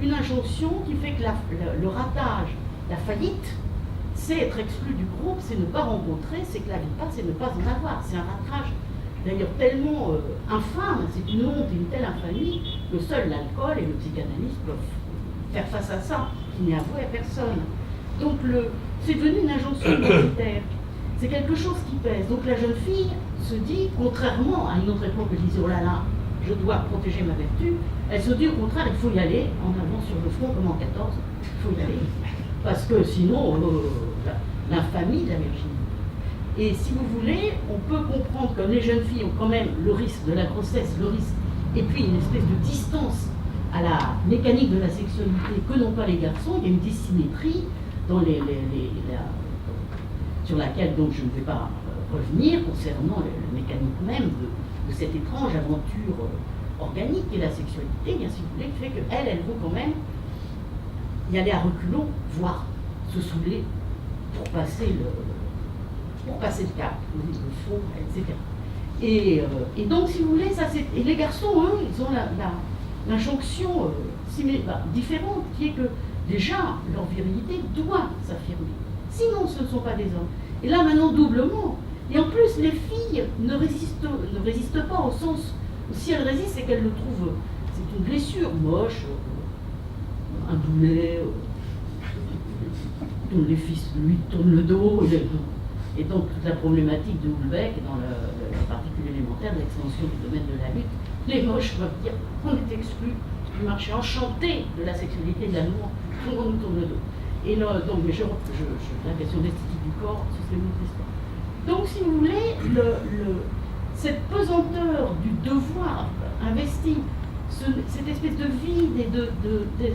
Une injonction qui fait que le ratage, la faillite, c'est être exclu du groupe, c'est ne pas rencontrer, c'est que la vie passe, c'est ne pas en avoir. C'est un ratage d'ailleurs tellement infâme, c'est une honte et une telle infamie que seul l'alcool et le psychanalyse peuvent faire face à ça, qui n'est avoué à personne. Donc c'est devenu une injonction identitaire. C'est quelque chose qui pèse. Donc la jeune fille se dit, contrairement à une autre époque, elle disait, oh là là, je dois protéger ma vertu, elle se dit au contraire, il faut y aller, en avant sur le front comme en 14, il faut y aller, parce que sinon, l'infamie de la Virginie. Et si vous voulez, on peut comprendre que les jeunes filles ont quand même le risque de la grossesse, le risque, et puis une espèce de distance à la mécanique de la sexualité que n'ont pas les garçons. Il y a une dissymétrie dans sur laquelle donc je ne vais pas revenir concernant la mécanique même de cette étrange aventure organique qu'est la sexualité, bien si vous voulez, qui fait qu'elle veut quand même y aller à reculons, voire se saouler pour passer le cap, le fond, etc. Et donc, si vous voulez, ça c'est. Et les garçons, eux, ils ont l'injonction différente, qui est que déjà leur virilité doit s'affirmer. Sinon, ce ne sont pas des hommes. Et là, maintenant, doublement. Et en plus, les filles ne résistent pas au sens où si elles résistent, c'est qu'elles le trouvent. C'est une blessure moche, un boulet, dont les fils lui tournent le dos. Et donc, toute la problématique de Houellebecq, dans la particule élémentaire de l'extension du domaine de la lutte, les moches peuvent dire qu'on est exclu du marché enchanté de la sexualité, de l'amour, tout le monde nous tourne le dos. Et là, donc, mais la question d'esthétique du corps, ce serait une autre histoire. Donc, si vous voulez, cette pesanteur du devoir investi, cette espèce de vide et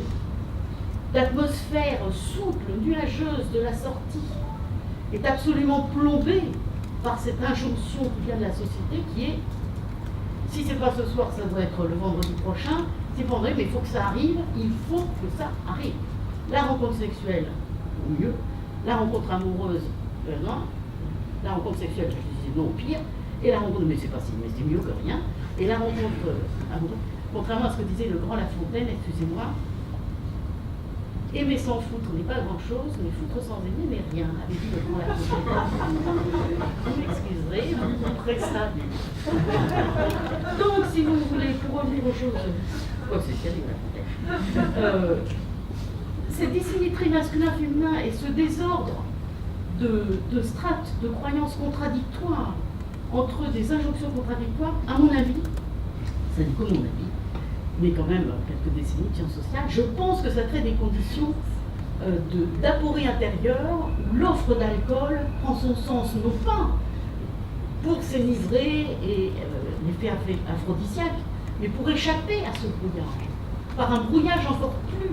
d'atmosphère souple, nuageuse de la sortie, est absolument plombée par cette injonction qui vient de la société qui est, si c'est pas ce soir, ça doit être le vendredi prochain, c'est vendredi, mais il faut que ça arrive, il faut que ça arrive. La rencontre sexuelle, au mieux, la rencontre amoureuse, non. La rencontre sexuelle, je disais non, pire, et la rencontre, mais c'est pas si, mais c'est mieux que rien, et la rencontre amoureuse, contrairement à ce que disait le grand La Fontaine, excusez-moi, aimer sans foutre n'est pas grand-chose, mais foutre sans aimer n'est rien, avait dit le grand La Fontaine. Vous m'excuserez, vous comprendrez ça. Donc, si vous voulez, pour revenir aux choses, c'est terrible La Fontaine, cette dissymétrie masculin-féminin et ce désordre de strates, de croyances contradictoires entre des injonctions contradictoires, à mon avis, ça dit que mon avis, mais quand même quelques décennies de sciences sociales, je pense que ça crée des conditions d'aporie intérieure où l'offre d'alcool prend son sens non pas pour s'énivrer et l'effet aphrodisiaque, mais pour échapper à ce brouillage, par un brouillage encore plus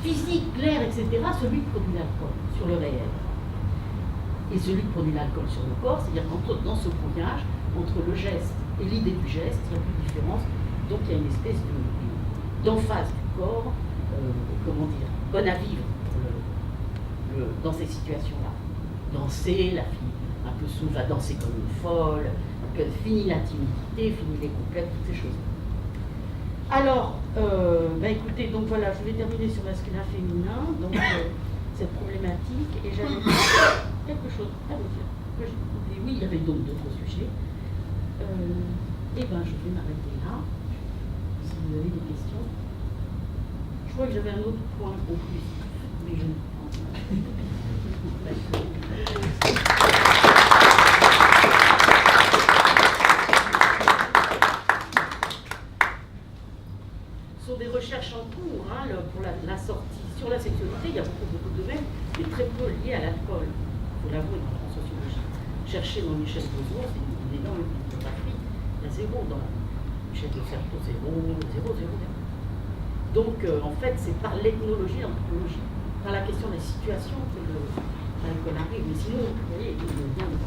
physique, clair, etc., celui que produit l'alcool sur le réel. Et celui que produit l'alcool sur le corps, c'est-à-dire qu'entre dans ce brouillage, entre le geste et l'idée du geste, il y a plus de différence. Donc il y a une espèce d'emphase du corps, bonne à vivre dans ces situations-là. Danser, la fille un peu saoule va danser comme une folle, fini la timidité, fini les complètes, toutes ces choses. Alors, écoutez, donc voilà, je vais terminer sur masculin-féminin, donc cette problématique, et j'avais quelque chose à vous dire. Oui, il y avait donc d'autres sujets. Je vais m'arrêter là. Si vous avez des questions. Je crois que j'avais un autre point conclusif, mais je ne pense pas. Ce sont des recherches en cours pour la sortie sur la sexualité. Il y a beaucoup de domaines, mais très peu liés à l'alcool. Il faut l'avouer en sociologie. Chercher dans Michel Bozon, c'est une énorme bibliographie. Il y a zéro dans Michel de Certeau, zéro. Donc, en fait, c'est par l'ethnologie, l'anthropologie, par la question des situations que l'alcool arrive. Mais sinon, vous voyez, il vient de...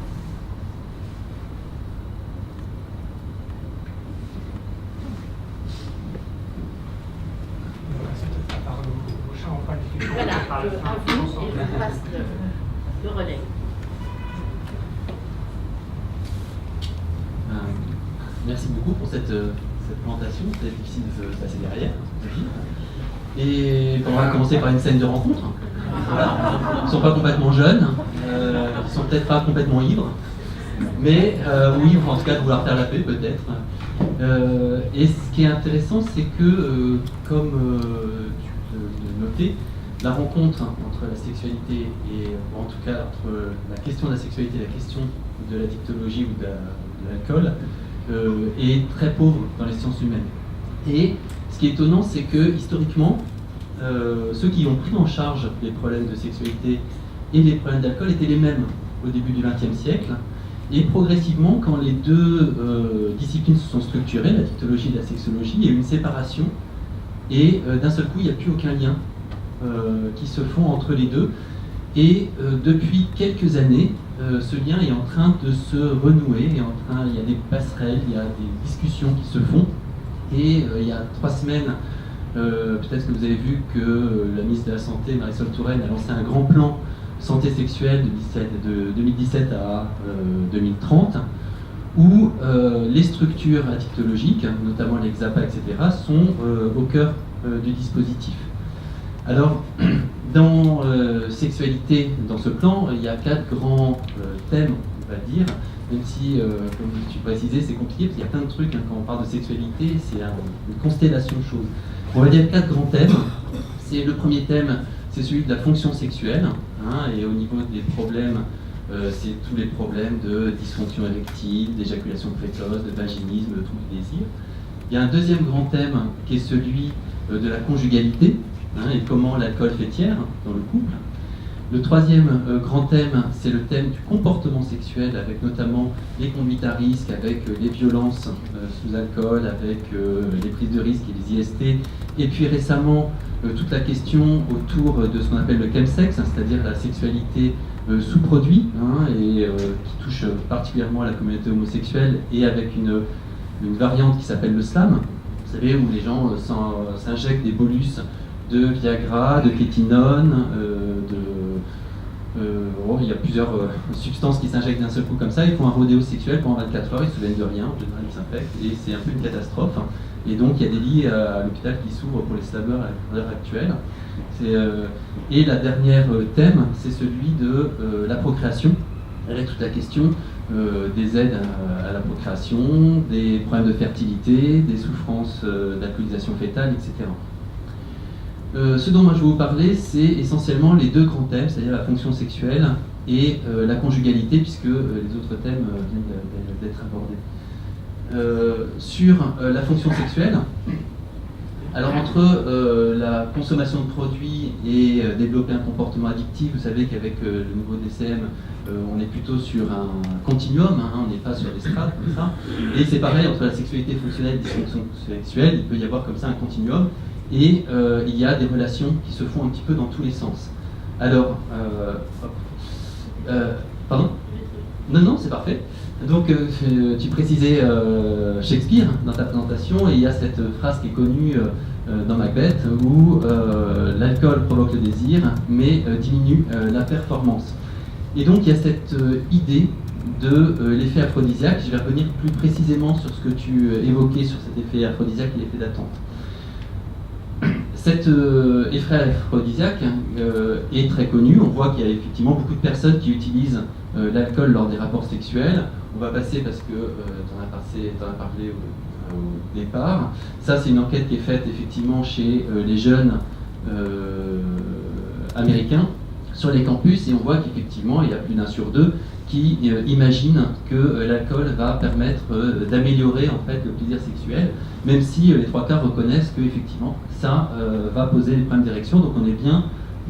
Voilà, à vous, et je passe le relais. Merci beaucoup pour cette présentation. C'est difficile de se passer derrière. Et on va commencer par une scène de rencontre. Voilà. Ils ne sont pas complètement jeunes, ils ne sont peut-être pas complètement ivres, mais oui, en tout cas de vouloir faire la paix peut-être. Et ce qui est intéressant, c'est que, comme tu peux noter, la rencontre entre la sexualité et, en tout cas, entre la question de la sexualité et la question de la dictologie ou de l'alcool est très pauvre dans les sciences humaines. Et ce qui est étonnant, c'est que, historiquement, ceux qui ont pris en charge les problèmes de sexualité et les problèmes d'alcool étaient les mêmes au début du XXe siècle. Et progressivement, quand les deux disciplines se sont structurées, la dictologie et la sexologie, il y a eu une séparation. Et d'un seul coup, il n'y a plus aucun lien qui se font entre les deux. Et depuis quelques années, ce lien est en train de se renouer. Il y a des passerelles, il y a des discussions qui se font. Et il y a 3 semaines, peut-être que vous avez vu que la ministre de la Santé, Marisol Touraine, a lancé un grand plan santé sexuelle de 2017 à 2030, où les structures addictologiques, notamment les XAPA, etc., sont au cœur du dispositif. Alors, dans sexualité, dans ce plan, il y a 4 grands thèmes, on va dire, même si, comme tu précisais, c'est compliqué, parce qu'il y a plein de trucs, hein, quand on parle de sexualité, c'est une constellation de choses. On va dire 4 grands thèmes. Le premier thème, c'est celui de la fonction sexuelle, hein, et au niveau des problèmes, c'est tous les problèmes de dysfonction érectile, d'éjaculation précoce, de vaginisme, de troubles du désir. Il y a un deuxième grand thème qui est celui de la conjugalité, hein, et comment l'alcool fait tiers dans le couple. Le troisième grand thème, c'est le thème du comportement sexuel, avec notamment les conduites à risque, avec les violences sous alcool, avec les prises de risque et les IST, et puis récemment, toute la question autour de ce qu'on appelle le chemsex, hein, c'est-à-dire la sexualité sous produit, hein, et qui touche particulièrement à la communauté homosexuelle, et avec une variante qui s'appelle le slam, vous savez, où les gens s'injectent des bolus de Viagra, de kétinone, il y a plusieurs substances qui s'injectent d'un seul coup comme ça. Ils font un rodéo sexuel pendant 24 heures, ils ne se souviennent de rien, en général ils s'infectent, et c'est un peu une catastrophe. Et donc il y a des lits à l'hôpital qui s'ouvrent pour les slameurs à l'heure actuelle. Et la dernière thème, c'est celui de la procréation, avec toute la question des aides à la procréation, des problèmes de fertilité, des souffrances d'alcoolisation fétale, etc. Ce dont moi je vais vous parler, c'est essentiellement les 2 grands thèmes, c'est-à-dire la fonction sexuelle et la conjugalité, puisque les autres thèmes viennent d'être abordés. Sur la fonction sexuelle, alors entre la consommation de produits et développer un comportement addictif, vous savez qu'avec le nouveau DCM, on est plutôt sur un continuum, hein, on n'est pas sur des strates comme ça. Et c'est pareil, entre la sexualité fonctionnelle et la dysfonction sexuelle, il peut y avoir comme ça un continuum. Et il y a des relations qui se font un petit peu dans tous les sens. Alors, pardon ? Non, c'est parfait. Donc, tu précisais Shakespeare dans ta présentation, et il y a cette phrase qui est connue dans Macbeth, où l'alcool provoque le désir, mais diminue la performance. Et donc, il y a cette idée de l'effet aphrodisiaque. Je vais revenir plus précisément sur ce que tu évoquais sur cet effet aphrodisiaque et l'effet d'attente. Cet effet aphrodisiaque est très connu. On voit qu'il y a effectivement beaucoup de personnes qui utilisent l'alcool lors des rapports sexuels. On va passer parce que tu en as parlé au départ. Ça, c'est une enquête qui est faite effectivement chez les jeunes américains sur les campus, et on voit qu'effectivement, il y a plus d'1 sur 2 qui imaginent que l'alcool va permettre d'améliorer en fait le plaisir sexuel, même si les 3/4 reconnaissent que effectivement ça va poser des problèmes d'érection. Donc on est bien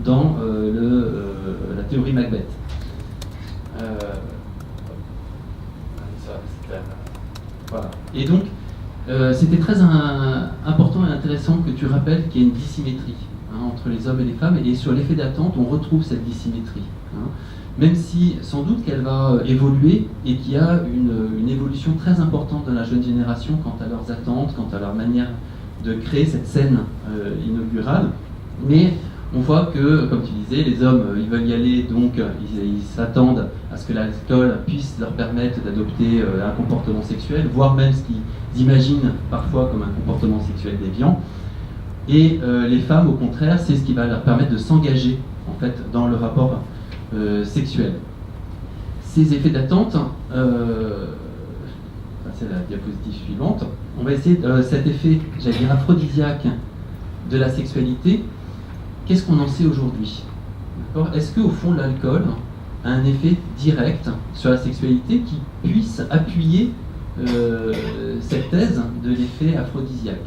dans la théorie Macbeth. Voilà. Et donc c'était très important et intéressant que tu rappelles qu'il y a une dissymétrie, hein, entre les hommes et les femmes, et sur l'effet d'attente on retrouve cette dissymétrie, hein. Même si sans doute qu'elle va évoluer, et qu'il y a une évolution très importante dans la jeune génération quant à leurs attentes, quant à leur manière de créer cette scène inaugurale. Mais on voit que, comme tu disais, les hommes, ils veulent y aller, donc ils s'attendent à ce que l'alcool puisse leur permettre d'adopter un comportement sexuel, voire même ce qu'ils imaginent parfois comme un comportement sexuel déviant. Et les femmes, au contraire, c'est ce qui va leur permettre de s'engager en fait dans le rapport sexuel. Ces effets d'attente, c'est la diapositive suivante. On va essayer cet effet, j'allais dire aphrodisiaque de la sexualité. Qu'est-ce qu'on en sait aujourd'hui? Est-ce qu'au fond l'alcool a un effet direct sur la sexualité qui puisse appuyer cette thèse de l'effet aphrodisiaque?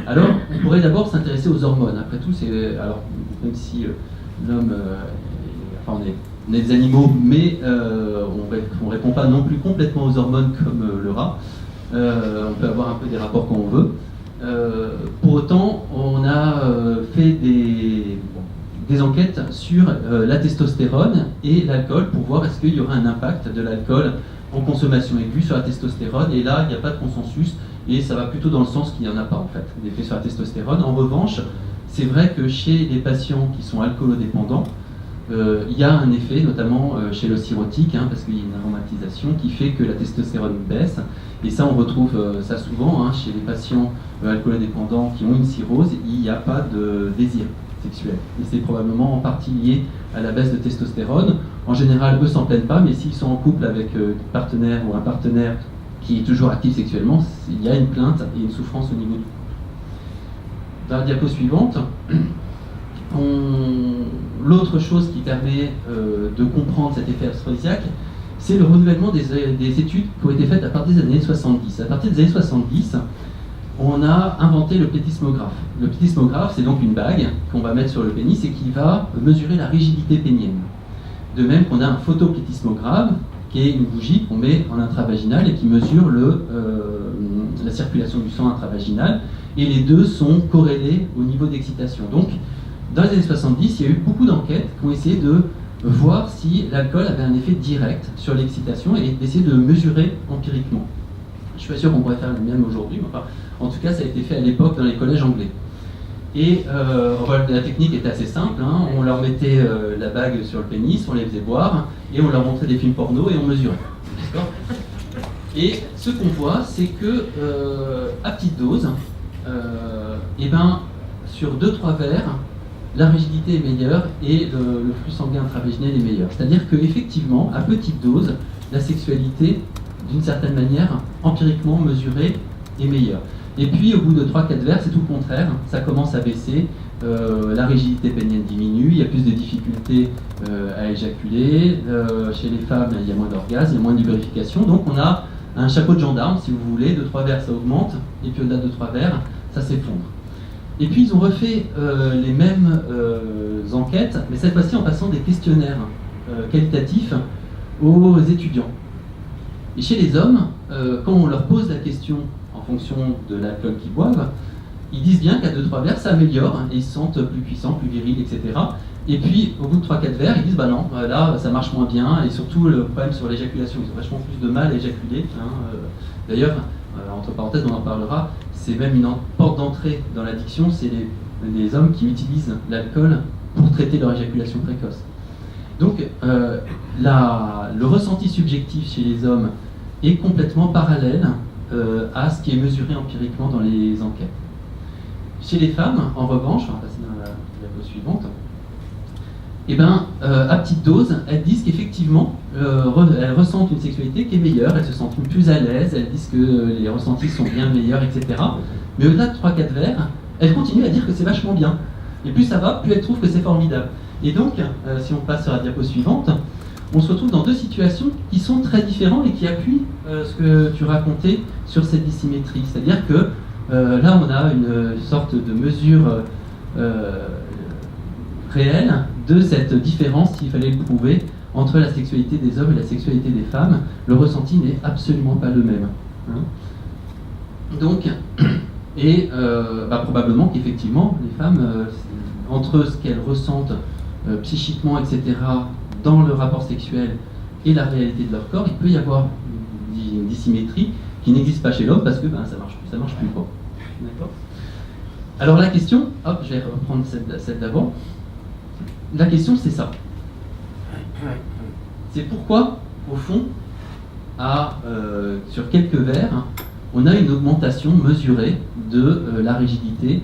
Alors, on pourrait d'abord s'intéresser aux hormones. Après tout, alors même si l'homme, on est des animaux, mais on ne répond pas non plus complètement aux hormones comme le rat. On peut avoir un peu des rapports quand on veut. Pour autant, on a fait des enquêtes sur la testostérone et l'alcool pour voir est-ce qu'il y aura un impact de l'alcool en consommation aiguë sur la testostérone. Et là, il n'y a pas de consensus et ça va plutôt dans le sens qu'il n'y en a pas en fait, d'effet sur la testostérone. En revanche, c'est vrai que chez les patients qui sont alcoolodépendants, il y a un effet, notamment chez le cirrhotique, parce qu'il y a une aromatisation qui fait que la testostérone baisse. Et ça, on retrouve ça souvent chez les patients alcoolodépendants qui ont une cirrhose, il n'y a pas de désir sexuel. Et c'est probablement en partie lié à la baisse de testostérone. En général, eux s'en plaignent pas, mais s'ils sont en couple avec un partenaire ou un partenaire qui est toujours actif sexuellement, il y a une plainte et une souffrance au niveau du couple. Dans la diapo suivante, l'autre chose qui permet de comprendre cet effet aphrodisiaque, c'est le renouvellement des études qui ont été faites à partir des années 70. À partir des années 70, on a inventé le plétismographe. Le plétismographe, c'est donc une bague qu'on va mettre sur le pénis et qui va mesurer la rigidité pénienne. De même qu'on a un photoplétismographe, qui est une bougie qu'on met en intravaginal et qui mesure la circulation du sang intravaginal. Et les deux sont corrélés au niveau d'excitation. Donc, dans les années 70, il y a eu beaucoup d'enquêtes qui ont essayé de voir si l'alcool avait un effet direct sur l'excitation et d'essayer de mesurer empiriquement. Je suis pas sûr qu'on pourrait faire le même aujourd'hui, mais enfin, en tout cas, ça a été fait à l'époque dans les collèges anglais. Et la technique était assez simple, on leur mettait la bague sur le pénis, on les faisait boire, et on leur montrait des films porno et on mesurait. D'accord ? Et ce qu'on voit, c'est que à petite dose, sur 2-3 verres, la rigidité est meilleure et le flux sanguin intravaginal est meilleur. C'est-à-dire qu'effectivement, à petite dose, la sexualité, d'une certaine manière, empiriquement mesurée, est meilleure. Et puis, au bout de 3-4 verres, c'est tout le contraire. Ça commence à baisser, la rigidité pénienne diminue, il y a plus de difficultés à éjaculer. Chez les femmes, il y a moins d'orgasme, il y a moins de lubrification. Donc, on a un chapeau de gendarme, si vous voulez. 2-3 verres, ça augmente. Et puis, au-delà de 3 verres, ça s'effondre. Et puis, ils ont refait les mêmes enquêtes, mais cette fois-ci en passant des questionnaires qualitatifs aux étudiants. Et chez les hommes, quand on leur pose la question en fonction de l'alcool qu'ils boivent, ils disent bien qu'à 2-3 verres, ça améliore, et ils se sentent plus puissants, plus virils, etc. Et puis, au bout de 3-4 verres, ils disent, bah non, là, ça marche moins bien, et surtout, le problème sur l'éjaculation, ils ont vachement plus de mal à éjaculer. D'ailleurs, entre parenthèses, on en parlera, c'est même une porte d'entrée dans l'addiction, c'est les hommes qui utilisent l'alcool pour traiter leur éjaculation précoce. Donc, le ressenti subjectif chez les hommes est complètement parallèle à ce qui est mesuré empiriquement dans les enquêtes. Chez les femmes, en revanche, on va passer dans la diapo suivante, à petite dose, elles disent qu'effectivement, elles ressentent une sexualité qui est meilleure, elles se sentent plus à l'aise, elles disent que les ressentis sont bien meilleurs, etc. Mais au-delà de 3-4 verres, elles continuent à dire que c'est vachement bien. Et plus ça va, plus elles trouvent que c'est formidable. Et donc, si on passe sur la diapo suivante, on se retrouve dans deux situations qui sont très différentes et qui appuient ce que tu racontais sur cette dissymétrie. C'est-à-dire que là, on a une sorte de mesure réelle de cette différence, s'il fallait le prouver, entre la sexualité des hommes et la sexualité des femmes. Le ressenti n'est absolument pas le même. Donc, probablement qu'effectivement, les femmes, entre ce qu'elles ressentent psychiquement, etc., dans le rapport sexuel et la réalité de leur corps, il peut y avoir une dissymétrie qui n'existe pas chez l'homme parce que ça marche plus quoi. D'accord ? Alors la question, hop, je vais reprendre celle d'avant. la question c'est ça. C'est pourquoi, au fond, sur quelques verres, on a une augmentation mesurée de la rigidité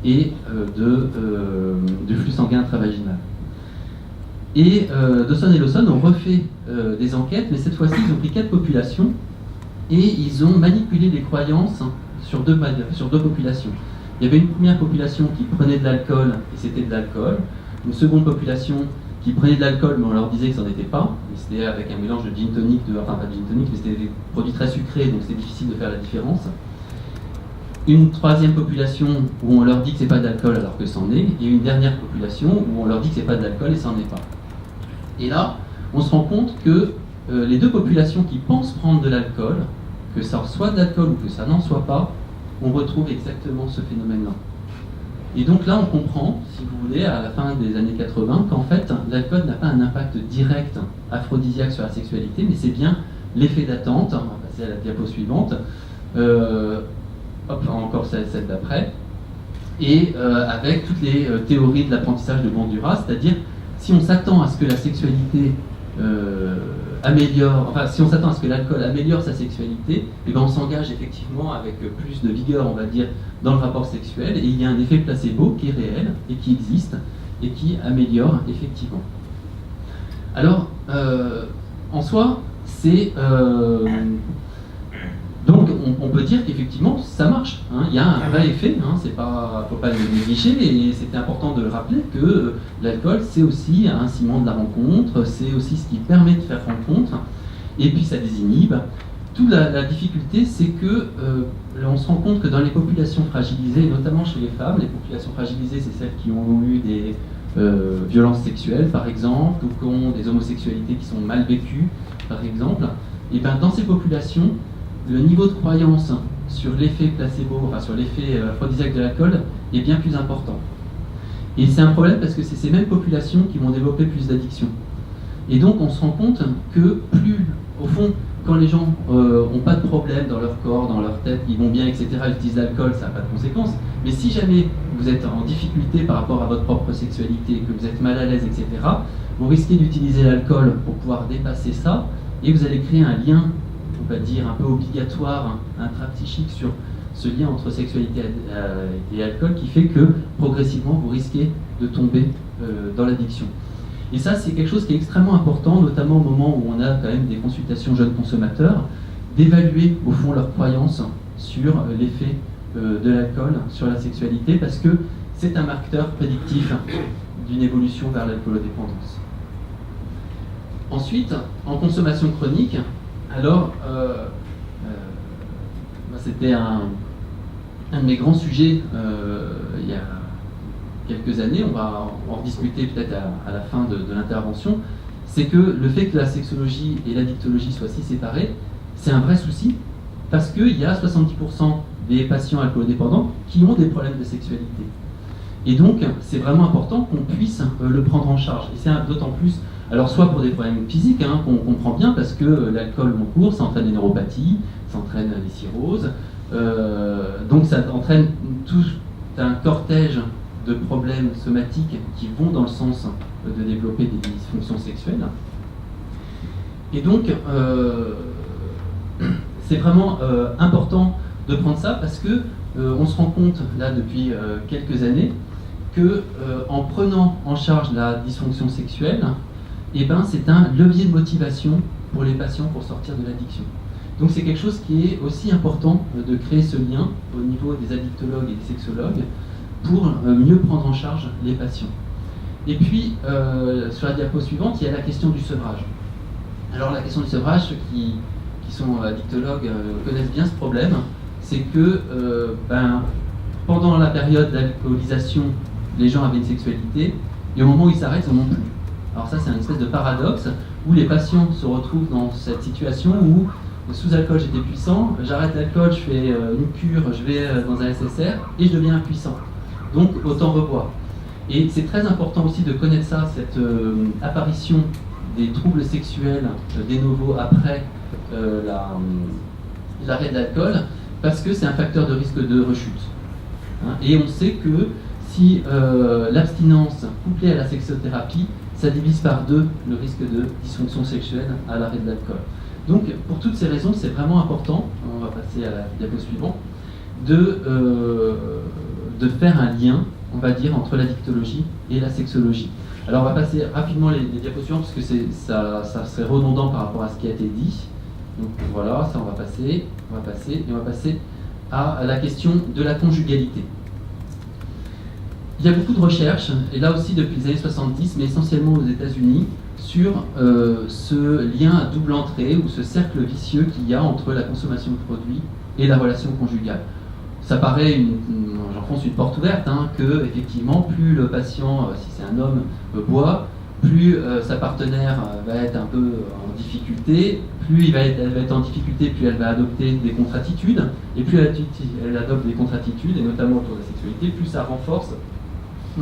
et du flux sanguin intravaginal. Et Dawson et Lawson ont refait des enquêtes, mais cette fois-ci, ils ont pris 4 populations et ils ont manipulé les croyances sur deux populations. Il y avait une première population qui prenait de l'alcool et c'était de l'alcool, une seconde population qui prenait de l'alcool mais on leur disait que ça n'en était pas, et c'était avec un mélange de gin tonic, enfin pas de gin tonic, mais c'était des produits très sucrés, donc c'est difficile de faire la différence. Une troisième population où on leur dit que c'est pas d'alcool alors que c'en est, et une dernière population où on leur dit que c'est pas de l'alcool et ça n'en est pas. Et là, on se rend compte que les deux populations qui pensent prendre de l'alcool, que ça soit de l'alcool ou que ça n'en soit pas, on retrouve exactement ce phénomène-là. Et donc là, on comprend, si vous voulez, à la fin des années 80, qu'en fait, l'alcool n'a pas un impact direct aphrodisiaque sur la sexualité, mais c'est bien l'effet d'attente. On va passer à la diapo suivante. Encore celle d'après. Et avec toutes les théories de l'apprentissage de Bandura, c'est-à-dire si on s'attend à ce que la sexualité si on s'attend à ce que l'alcool améliore sa sexualité, et ben on s'engage effectivement avec plus de vigueur, on va dire, dans le rapport sexuel, et il y a un effet placebo qui est réel et qui existe et qui améliore effectivement. Alors, en soi, c'est donc on peut dire qu'effectivement ça marche, hein. Il y a un vrai effet, hein. Faut pas le négliger, et c'était important de le rappeler que l'alcool c'est aussi un ciment de la rencontre, c'est aussi ce qui permet de faire rencontre, et puis ça désinhibe. Toute la difficulté c'est que on se rend compte que dans les populations fragilisées, notamment chez les femmes, les populations fragilisées c'est celles qui ont eu des violences sexuelles par exemple, ou qui ont des homosexualités qui sont mal vécues par exemple, et bien dans ces populations, le niveau de croyance sur l'effet placebo, enfin sur l'effet aphrodisiaque de l'alcool est bien plus important. Et c'est un problème parce que c'est ces mêmes populations qui vont développer plus d'addiction. Et donc on se rend compte que plus, au fond, quand les gens n'ont pas de problème dans leur corps, dans leur tête, ils vont bien, etc., ils utilisent l'alcool, ça n'a pas de conséquences. Mais si jamais vous êtes en difficulté par rapport à votre propre sexualité, que vous êtes mal à l'aise, etc., vous risquez d'utiliser l'alcool pour pouvoir dépasser ça, et vous allez créer un lien, on va dire, un peu obligatoire, intrapsychique sur ce lien entre sexualité et alcool qui fait que progressivement vous risquez de tomber dans l'addiction. Et ça c'est quelque chose qui est extrêmement important, notamment au moment où on a quand même des consultations jeunes consommateurs, d'évaluer au fond leurs croyances sur l'effet de l'alcool sur la sexualité, parce que c'est un marqueur prédictif d'une évolution vers l'alcoolodépendance. Ensuite, en consommation chronique, alors, c'était un de mes grands sujets il y a quelques années, on va en discuter peut-être à la fin de l'intervention, c'est que le fait que la sexologie et l'addictologie soient si séparées, c'est un vrai souci, parce qu'il y a 70% des patients alcoolodépendants qui ont des problèmes de sexualité. Et donc, c'est vraiment important qu'on puisse le prendre en charge. Et c'est d'autant plus, alors soit pour des problèmes physiques, hein, qu'on comprend bien, parce que l'alcool long cours, ça entraîne des neuropathies, ça entraîne des cirrhoses, donc ça entraîne tout un cortège de problèmes somatiques qui vont dans le sens de développer des dysfonctions sexuelles. Et donc, c'est vraiment important de prendre ça, parce que on se rend compte, là, depuis quelques années, que en prenant en charge la dysfonction sexuelle, eh ben, c'est un levier de motivation pour les patients pour sortir de l'addiction. Donc c'est quelque chose qui est aussi important de créer ce lien au niveau des addictologues et des sexologues pour mieux prendre en charge les patients. Et puis, sur la diapo suivante, il y a la question du sevrage. Alors la question du sevrage, ceux qui sont addictologues connaissent bien ce problème, c'est que pendant la période d'alcoolisation, les gens avaient une sexualité, et au moment où ils s'arrêtent, ils n'en ont plus. Alors ça, c'est un espèce de paradoxe, où les patients se retrouvent dans cette situation où, sous alcool, j'étais puissant, j'arrête l'alcool, je fais une cure, je vais dans un SSR, et je deviens impuissant. Donc, autant reboire. Et c'est très important aussi de connaître ça, cette apparition des troubles sexuels de novo après l'arrêt de l'alcool, parce que c'est un facteur de risque de rechute. Et on sait que si l'abstinence couplée à la sexothérapie, ça divise par 2 le risque de dysfonction sexuelle à l'arrêt de l'alcool. Donc, pour toutes ces raisons, c'est vraiment important, on va passer à la diapo suivante, de faire un lien, on va dire, entre la dictologie et la sexologie. Alors, on va passer rapidement les diapos suivantes, parce que ça serait redondant par rapport à ce qui a été dit. Donc voilà, ça on va passer, et on va passer à la question de la conjugalité. Il y a beaucoup de recherches, et là aussi depuis les années 70, mais essentiellement aux États-Unis, sur ce lien à double entrée ou ce cercle vicieux qu'il y a entre la consommation de produits et la relation conjugale. Ça paraît, j'enfonce une porte ouverte, que effectivement, plus le patient, si c'est un homme, boit, plus sa partenaire va être un peu en difficulté, plus elle va être en difficulté, plus elle va adopter des contre-attitudes, et plus elle adopte des contre-attitudes, et notamment autour de la sexualité, plus ça renforce,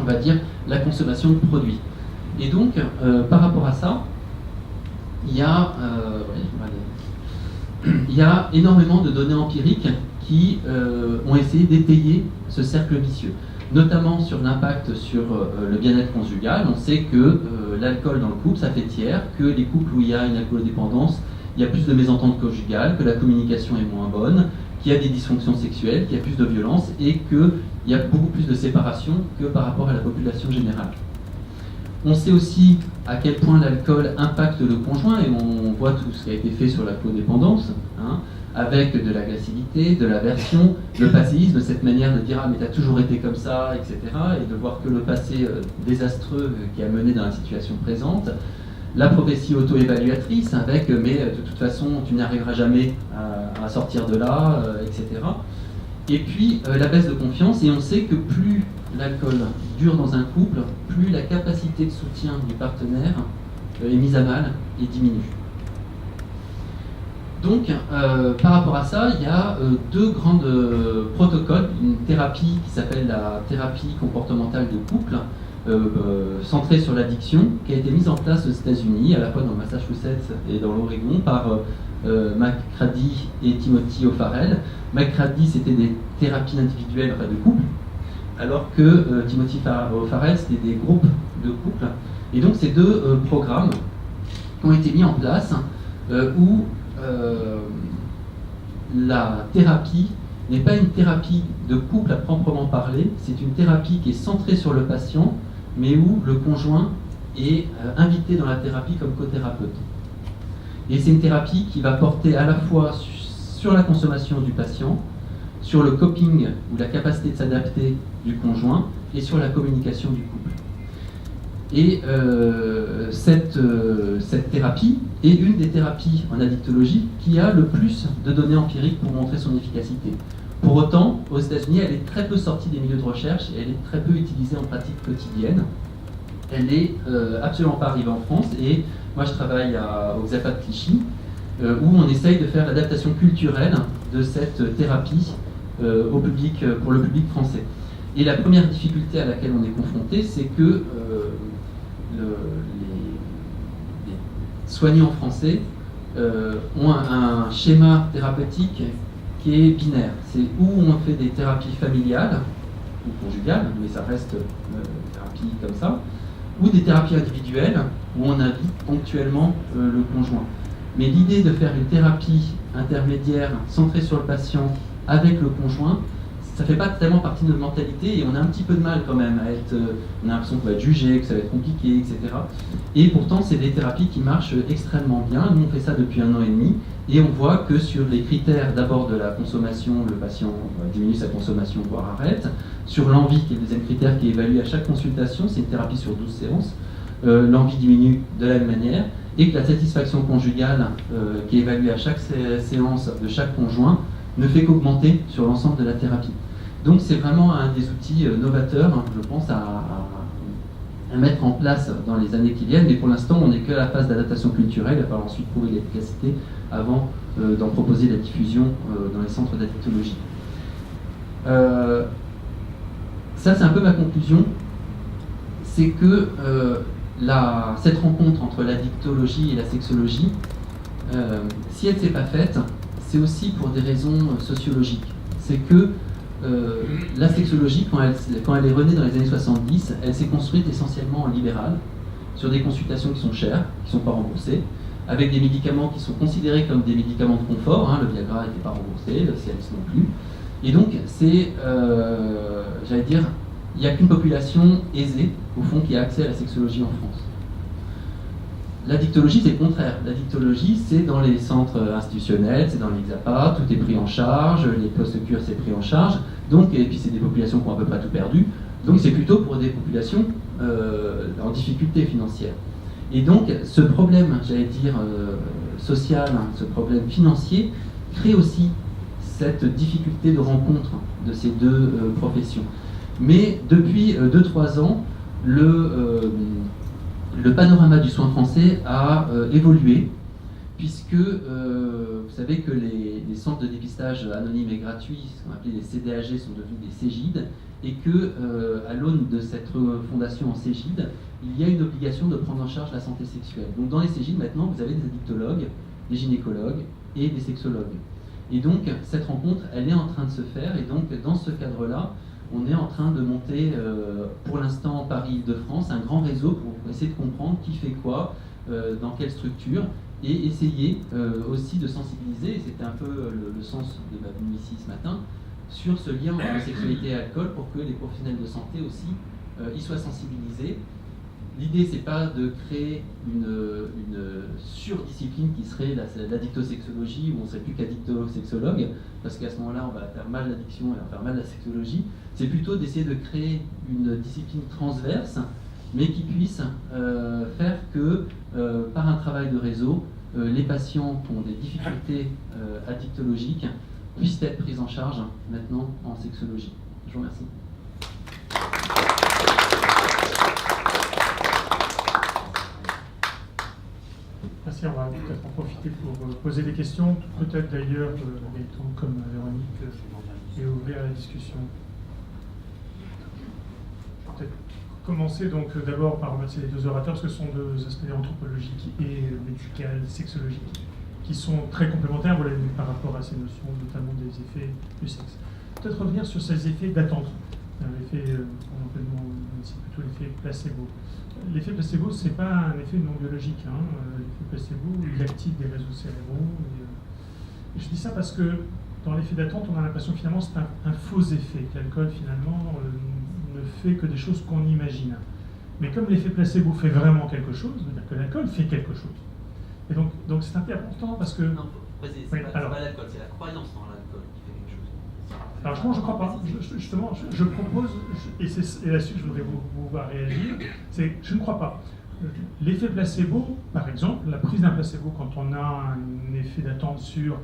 on va dire, la consommation de produits. Et donc, par rapport à ça, il y a énormément de données empiriques qui ont essayé d'étayer ce cercle vicieux, notamment sur l'impact sur le bien-être conjugal. On sait que l'alcool dans le couple, ça fait tiers, que les couples où il y a une alcoolodépendance, il y a plus de mésententes conjugales, que la communication est moins bonne, qu'il y a des dysfonctions sexuelles, qu'il y a plus de violence et qu'il y a beaucoup plus de séparation que par rapport à la population générale. On sait aussi à quel point l'alcool impacte le conjoint, et on voit tout ce qui a été fait sur l'alcoolodépendance, avec de l'agressivité, de l'aversion, le passéisme, cette manière de dire « ah mais t'as toujours été comme ça », etc. et de voir que le passé désastreux qui a mené dans la situation présente. La prophétie auto-évaluatrice avec « mais de toute façon tu n'arriveras jamais à sortir de là », etc. Et puis la baisse de confiance, et on sait que plus l'alcool dure dans un couple, plus la capacité de soutien du partenaire est mise à mal et diminue. Donc, par rapport à ça, il y a 2 grands protocoles, une thérapie qui s'appelle la thérapie comportementale de couple, centrée sur l'addiction, qui a été mise en place aux États-Unis, à la fois dans le Massachusetts et dans l'Oregon, par McCready et Timothy O'Farrell. McCready, c'était des thérapies individuelles de couple, alors que Timothy O'Farrell, c'était des groupes de couple. Et donc, ces 2 programmes ont été mis en place où la thérapie n'est pas une thérapie de couple à proprement parler, c'est une thérapie qui est centrée sur le patient, mais où le conjoint est invité dans la thérapie comme cothérapeute. Et c'est une thérapie qui va porter à la fois sur la consommation du patient, sur le coping ou la capacité de s'adapter du conjoint, et sur la communication du couple. Et cette thérapie est une des thérapies en addictologie qui a le plus de données empiriques pour montrer son efficacité. Pour autant, aux États-Unis, elle est très peu sortie des milieux de recherche et elle est très peu utilisée en pratique quotidienne. Elle n'est absolument pas arrivée en France, et moi je travaille au XAPA de Clichy, où on essaye de faire l'adaptation culturelle de cette thérapie pour le public français. Et la première difficulté à laquelle on est confronté, c'est que les soignants français ont un schéma thérapeutique qui est binaire. C'est où on fait des thérapies familiales ou conjugales, mais ça reste thérapie comme ça, ou des thérapies individuelles où on invite ponctuellement le conjoint. Mais l'idée de faire une thérapie intermédiaire centrée sur le patient avec le conjoint, ça ne fait pas tellement partie de notre mentalité, et on a un petit peu de mal quand même à être, on a l'impression qu'on va être jugé, que ça va être compliqué, etc. Et pourtant, c'est des thérapies qui marchent extrêmement bien. Nous, on fait ça depuis 1 an et demi, et on voit que sur les critères d'abord de la consommation, le patient diminue sa consommation, voire arrête. Sur l'envie, qui est le deuxième critère qui est évalué à chaque consultation, c'est une thérapie sur 12 séances, l'envie diminue de la même manière, et que la satisfaction conjugale, qui est évaluée à chaque séance de chaque conjoint, ne fait qu'augmenter sur l'ensemble de la thérapie. Donc c'est vraiment un des outils novateurs, je pense, à mettre en place dans les années qui viennent, mais pour l'instant on n'est que à la phase d'adaptation culturelle, il va falloir ensuite prouver l'efficacité avant d'en proposer la diffusion dans les centres d'addictologie. Ça c'est un peu ma conclusion, c'est que cette rencontre entre l'addictologie et la sexologie, si elle ne s'est pas faite, c'est aussi pour des raisons sociologiques. C'est que la sexologie, quand elle est renée dans les années 70, elle s'est construite essentiellement en libéral, sur des consultations qui sont chères, qui ne sont pas remboursées, avec des médicaments qui sont considérés comme des médicaments de confort, hein, le Viagra n'était pas remboursé, le Cialis non plus. Et donc, c'est, j'allais dire, il n'y a qu'une population aisée, au fond, qui a accès à la sexologie en France. L'addictologie, c'est le contraire. L'addictologie, c'est dans les centres institutionnels, c'est dans les XAPA, tout est pris en charge, les post-cures, c'est pris en charge, donc, et puis c'est des populations qui ont à peu près tout perdu, donc c'est plutôt pour des populations en difficulté financière. Et donc, ce problème, j'allais dire, social, hein, ce problème financier, crée aussi cette difficulté de rencontre de ces deux professions. Mais depuis 2-3 ans, le panorama du soin français a évolué, puisque vous savez que les centres de dépistage anonymes et gratuits, ce qu'on appelait les CDAG, sont devenus des CEGID, et que, à l'aune de cette fondation en CEGID, il y a une obligation de prendre en charge la santé sexuelle. Donc dans les CEGID, maintenant, vous avez des addictologues, des gynécologues et des sexologues. Et donc, cette rencontre, elle est en train de se faire, et donc, dans ce cadre-là, on est en train de monter, pour l'instant, Paris-Île-de-France, un grand réseau pour essayer de comprendre qui fait quoi, dans quelle structure, et essayer aussi de sensibiliser, et c'était un peu le sens de ma venue ici ce matin, sur ce lien entre sexualité et alcool pour que les professionnels de santé aussi y soient sensibilisés. L'idée, c'est pas de créer une surdiscipline qui serait l'addictosexologie, où on ne serait plus qu'addictosexologue, parce qu'à ce moment-là, on va faire mal l'addiction et on va faire mal la sexologie. C'est plutôt d'essayer de créer une discipline transverse, mais qui puisse faire que, par un travail de réseau, les patients qui ont des difficultés addictologiques puissent être pris en charge maintenant en sexologie. Je vous remercie. Merci, on va peut-être en profiter pour poser des questions, peut-être d'ailleurs les temps comme Véronique et ouvrir la discussion. Peut-être commencer donc d'abord par remercier les deux orateurs, parce que ce sont deux aspects anthropologiques et médical, sexologiques, qui sont très complémentaires, vous l'avez vu, par rapport à ces notions, notamment des effets du sexe. Peut-être revenir sur ces effets d'attente, l'effet, c'est plutôt l'effet placebo. L'effet placebo, ce n'est pas un effet non biologique. Hein. L'effet placebo, il active des réseaux cérébraux. Et je dis ça parce que dans l'effet d'attente, on a l'impression finalement que c'est un faux effet, que l'alcool finalement ne fait que des choses qu'on imagine. Mais comme l'effet placebo fait vraiment quelque chose, c'est-à-dire que l'alcool fait quelque chose. Et donc c'est important parce que... Non, c'est pas l'alcool, c'est la croyance dans l'alcool qui fait quelque chose. Alors je ne crois pas. Justement, je propose, et c'est là-dessus que je voudrais vous voir réagir, c'est je ne crois pas. L'effet placebo, par exemple, la prise d'un placebo quand on a un effet d'attente sur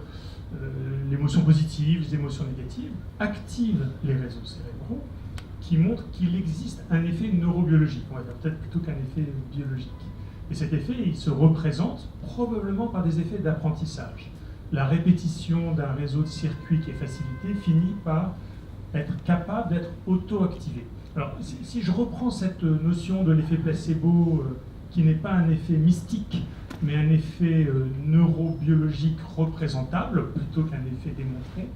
l'émotion positive, les émotions négatives, active les réseaux cérébraux qui montrent qu'il existe un effet neurobiologique, on va dire peut-être plutôt qu'un effet biologique. Et cet effet, il se représente probablement par des effets d'apprentissage. La répétition d'un réseau de circuits qui est facilité finit par être capable d'être auto-activé. Alors, si je reprends cette notion de l'effet placebo, qui n'est pas un effet mystique, mais un effet neurobiologique représentable, plutôt qu'un effet démontré,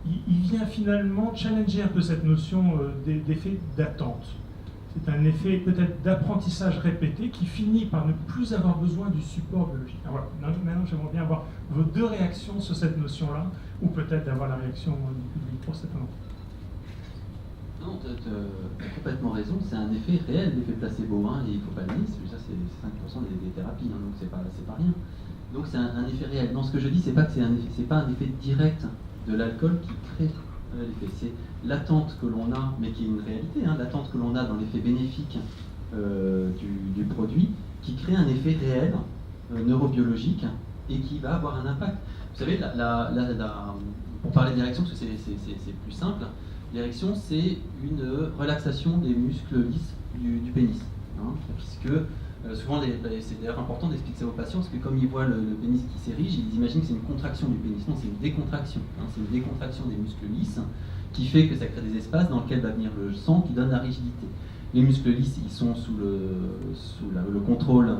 il vient finalement challenger un peu cette notion d'effet d'attente. C'est un effet peut-être d'apprentissage répété qui finit par ne plus avoir besoin du support biologique. Alors voilà, maintenant j'aimerais bien avoir vos deux réactions sur cette notion-là, ou peut-être d'avoir la réaction du public pour cette annonce. Non, tu as complètement raison, c'est un effet réel, l'effet placebo, hein, et il ne faut pas le nier, ça c'est 5% des thérapies, hein, donc c'est pas rien. Donc c'est un effet réel. Non, ce que je dis, c'est pas que c'est pas un effet direct de l'alcool qui crée l'effet, c'est l'attente que l'on a, mais qui est une réalité, hein, l'attente que l'on a dans l'effet bénéfique du produit, qui crée un effet réel, neurobiologique, et qui va avoir un impact. Vous savez, pour parler d'érection, parce que c'est plus simple, l'érection, c'est une relaxation des muscles lisses du pénis. Hein, puisque souvent, c'est d'ailleurs important d'expliquer ça aux patients, parce que comme ils voient le pénis qui s'érige, ils imaginent que c'est une contraction du pénis. Non, c'est une décontraction. Hein, c'est une décontraction des muscles lisses qui fait que ça crée des espaces dans lesquels va venir le sang qui donne la rigidité. Les muscles lisses, ils sont sous le contrôle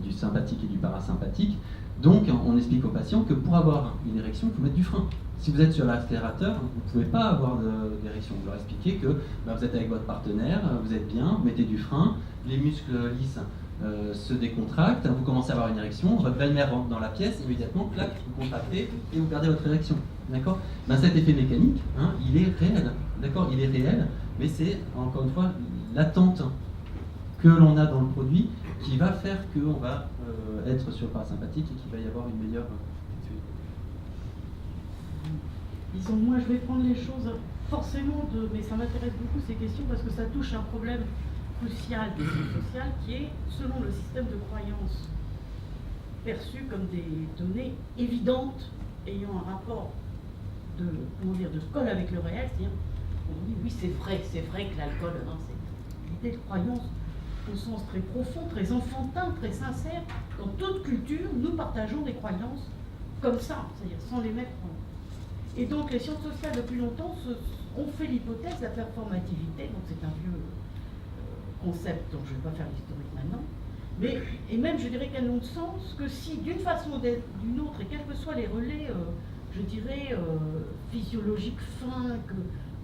du sympathique et du parasympathique. Donc, on explique aux patients que pour avoir une érection, il faut mettre du frein. Si vous êtes sur l'accélérateur, vous ne pouvez pas avoir d'érection. Vous leur expliquez que vous êtes avec votre partenaire, vous êtes bien, vous mettez du frein, les muscles lisses se décontractent, vous commencez à avoir une érection, votre belle-mère rentre dans la pièce, immédiatement, clac, vous contractez et vous perdez votre érection. D'accord ? Cet effet mécanique, il est réel. D'accord ? Il est réel, mais c'est, encore une fois, l'attente que l'on a dans le produit qui va faire qu'on va être sur le parasympathique et qu'il va y avoir une meilleure... Disons, moi je vais prendre les choses forcément mais ça m'intéresse beaucoup ces questions parce que ça touche un problème crucial des sciences sociales qui est, selon le système de croyance, perçu comme des données évidentes ayant un rapport de colle avec le réel, c'est-à-dire on dit oui c'est vrai que l'alcool, c'est l'idée de croyance au sens très profond, très enfantin, très sincère. Dans toute culture, nous partageons des croyances comme ça, c'est-à-dire sans les mettre en... Et donc les sciences sociales depuis longtemps ont fait l'hypothèse de la performativité, donc c'est un vieux concept dont je ne vais pas faire l'historique maintenant, mais, et même je dirais qu'elle n'a de sens que si d'une façon ou d'une autre, et quels que soient les relais, je dirais, physiologiques fins,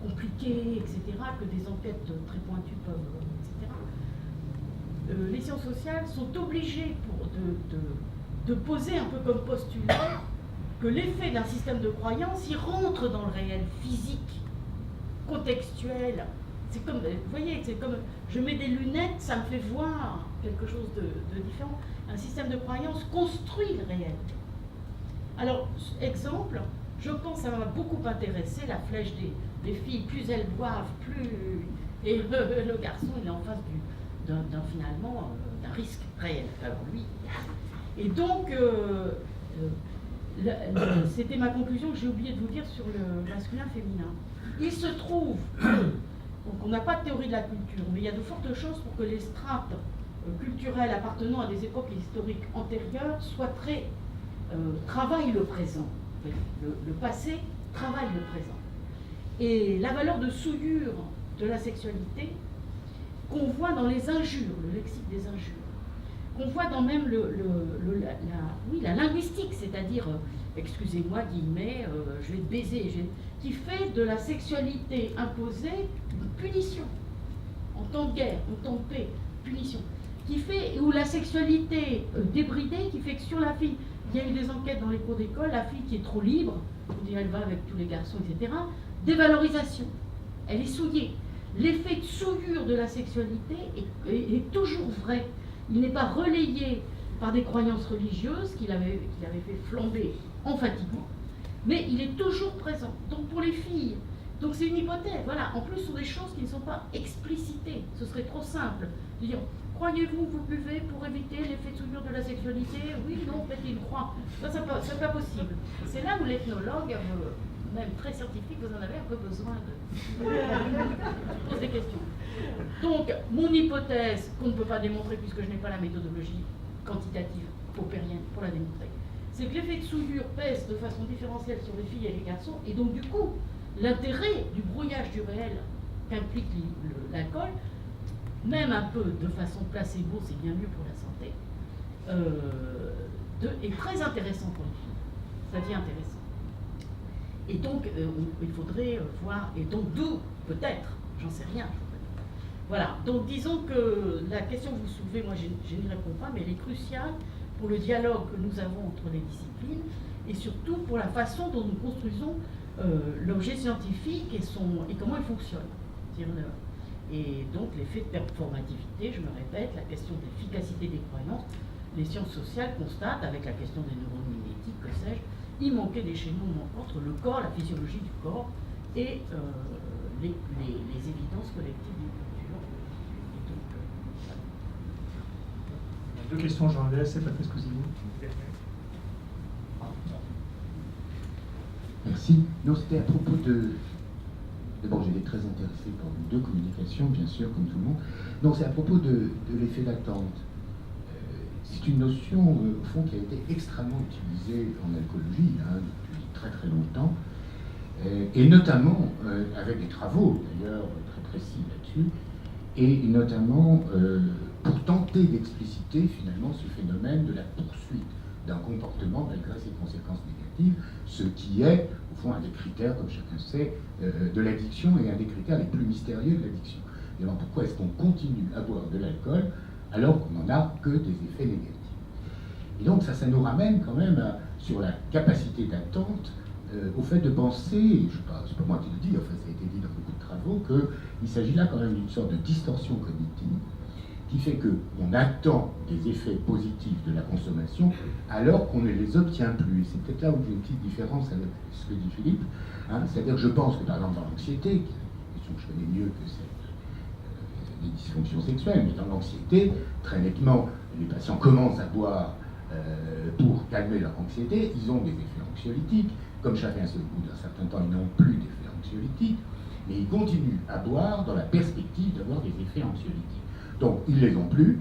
compliqués, etc., que des enquêtes très pointues peuvent, etc., les sciences sociales sont obligées de poser un peu comme postulat que l'effet d'un système de croyance, il rentre dans le réel physique, contextuel. C'est comme, vous voyez, c'est comme, je mets des lunettes, ça me fait voir quelque chose de différent. Un système de croyance construit le réel. Alors, exemple, je pense, ça m'a beaucoup intéressé, la flèche des filles, plus elles boivent, plus... Et le garçon, il est en face finalement, d'un risque réel. Alors lui... Et donc... c'était ma conclusion que j'ai oublié de vous dire sur le masculin-féminin. Il se trouve, donc on n'a pas de théorie de la culture, mais il y a de fortes chances pour que les strates culturelles appartenant à des époques historiques antérieures soient travaillent le présent. Le passé travaille le présent. Et la valeur de souillure de la sexualité qu'on voit dans les injures, le lexique des injures, qu'on voit dans même la linguistique, c'est-à-dire, excusez-moi, guillemets, je vais te baiser, qui fait de la sexualité imposée une punition, en temps de guerre, en temps de paix, punition, qui fait, ou la sexualité débridée, qui fait que sur la fille, il y a eu des enquêtes dans les cours d'école, la fille qui est trop libre, on dit elle va avec tous les garçons, etc., dévalorisation, elle est souillée. L'effet de souillure de la sexualité est toujours vrai. Il n'est pas relayé par des croyances religieuses qu'il avait fait flamber emphatiquement, mais il est toujours présent. Donc pour les filles, donc c'est une hypothèse, voilà. En plus, ce sont des choses qui ne sont pas explicitées. Ce serait trop simple de dire, croyez-vous que vous buvez pour éviter l'effet de souillure de la sexualité? Oui, non, mettez une croix. Ça, c'est pas possible. C'est là où l'ethnologue, même très scientifique, vous en avez un peu besoin de poser des questions. Donc, mon hypothèse, qu'on ne peut pas démontrer puisque je n'ai pas la méthodologie quantitative paupérienne pour la démontrer, c'est que l'effet de souillure pèse de façon différentielle sur les filles et les garçons, et donc du coup, l'intérêt du brouillage du réel qu'implique l'alcool, même un peu de façon placebo, c'est bien mieux pour la santé, est très intéressant pour les filles. Ça devient intéressant. Et donc, il faudrait voir, et donc d'où, peut-être, j'en sais rien. Voilà, donc disons que la question que vous soulevez, moi je n'y réponds pas, mais elle est cruciale pour le dialogue que nous avons entre les disciplines, et surtout pour la façon dont nous construisons l'objet scientifique et comment il fonctionne. Et donc l'effet de performativité, je me répète, la question de l'efficacité des croyances, les sciences sociales constatent, avec la question des neurones mimétiques, que sais-je, il manquait des chaînons entre le corps, la physiologie du corps, et les évidences collectives d'une culture. Et donc, voilà. Deux questions, j'en laisse, c'est Patrice Cousini. Merci. Non, c'était à propos de... D'abord, j'étais très intéressé par les deux communications, bien sûr, comme tout le monde. Donc, c'est à propos de l'effet d'attente. C'est une notion, au fond, qui a été extrêmement utilisée en alcoolologie depuis très très longtemps, et notamment avec des travaux, d'ailleurs, très précis là-dessus, et notamment pour tenter d'expliciter, finalement, ce phénomène de la poursuite d'un comportement malgré ses conséquences négatives, ce qui est, au fond, un des critères, comme chacun sait, de l'addiction et un des critères les plus mystérieux de l'addiction. Et alors pourquoi est-ce qu'on continue à boire de l'alcool alors qu'on n'en a que des effets négatifs? Et donc ça nous ramène quand même sur la capacité d'attente au fait de penser, c'est pas moi qui le dis, enfin ça a été dit dans beaucoup de travaux, qu'il s'agit là quand même d'une sorte de distorsion cognitive qui fait qu'on attend des effets positifs de la consommation alors qu'on ne les obtient plus. C'est peut-être là où il y a une petite différence avec ce que dit Philippe. Hein, c'est-à-dire que je pense que par exemple dans l'anxiété, qui est une question que je connais mieux que les dysfonctions sexuelles, mais dans l'anxiété, très nettement, les patients commencent à boire pour calmer leur anxiété, ils ont des effets anxiolytiques. Comme chacun sait, au bout d'un certain temps, ils n'ont plus d'effets anxiolytiques, mais ils continuent à boire dans la perspective d'avoir des effets anxiolytiques. Donc, ils ne les ont plus,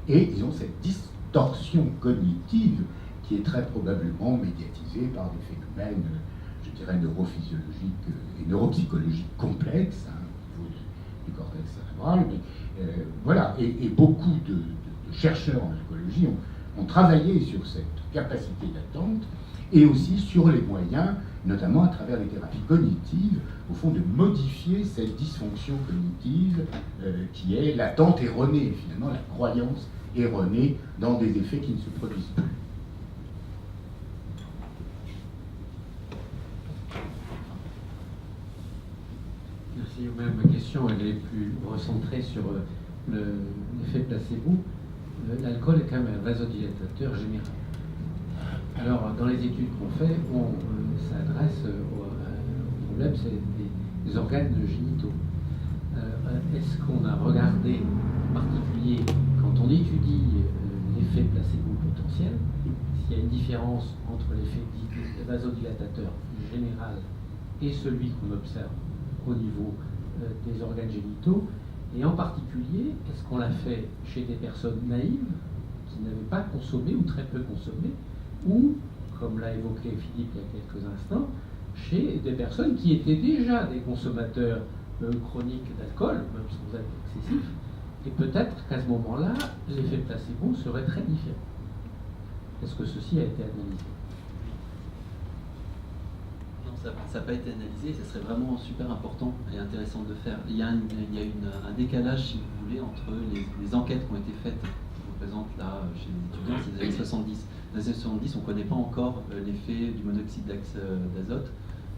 et ils ont cette distorsion cognitive qui est très probablement médiatisée par des phénomènes, je dirais, neurophysiologiques et neuropsychologiques complexes, hein, au niveau du cortex cérébral. Mais, voilà, et beaucoup de chercheurs en psychologie ont travaillé sur cette capacité d'attente et aussi sur les moyens, notamment à travers les thérapies cognitives, au fond de modifier cette dysfonction cognitive qui est l'attente erronée, finalement la croyance erronée dans des effets qui ne se produisent plus. Merci. Même ma question elle est plus recentrée sur l'effet placebo. L'alcool est quand même un vasodilatateur général. Alors, dans les études qu'on fait, on s'adresse au problème, c'est des organes génitaux. Est-ce qu'on a regardé, en particulier, quand on étudie l'effet placebo potentiel, s'il y a une différence entre l'effet vasodilatateur général et celui qu'on observe au niveau des organes génitaux? Et en particulier, est-ce qu'on l'a fait chez des personnes naïves qui n'avaient pas consommé ou très peu consommé, ou, comme l'a évoqué Philippe il y a quelques instants, chez des personnes qui étaient déjà des consommateurs chroniques d'alcool, même sans être excessif, et peut-être qu'à ce moment-là, l'effet placebo serait très différent. Est-ce que ceci a été analysé? Ça n'a pas été analysé, et ça serait vraiment super important et intéressant de le faire. Il y a un décalage, si vous voulez, entre les enquêtes qui ont été faites, je vous présente là chez les étudiants, c'est les années 70. Dans les années 70, on ne connaît pas encore l'effet du monoxyde d'azote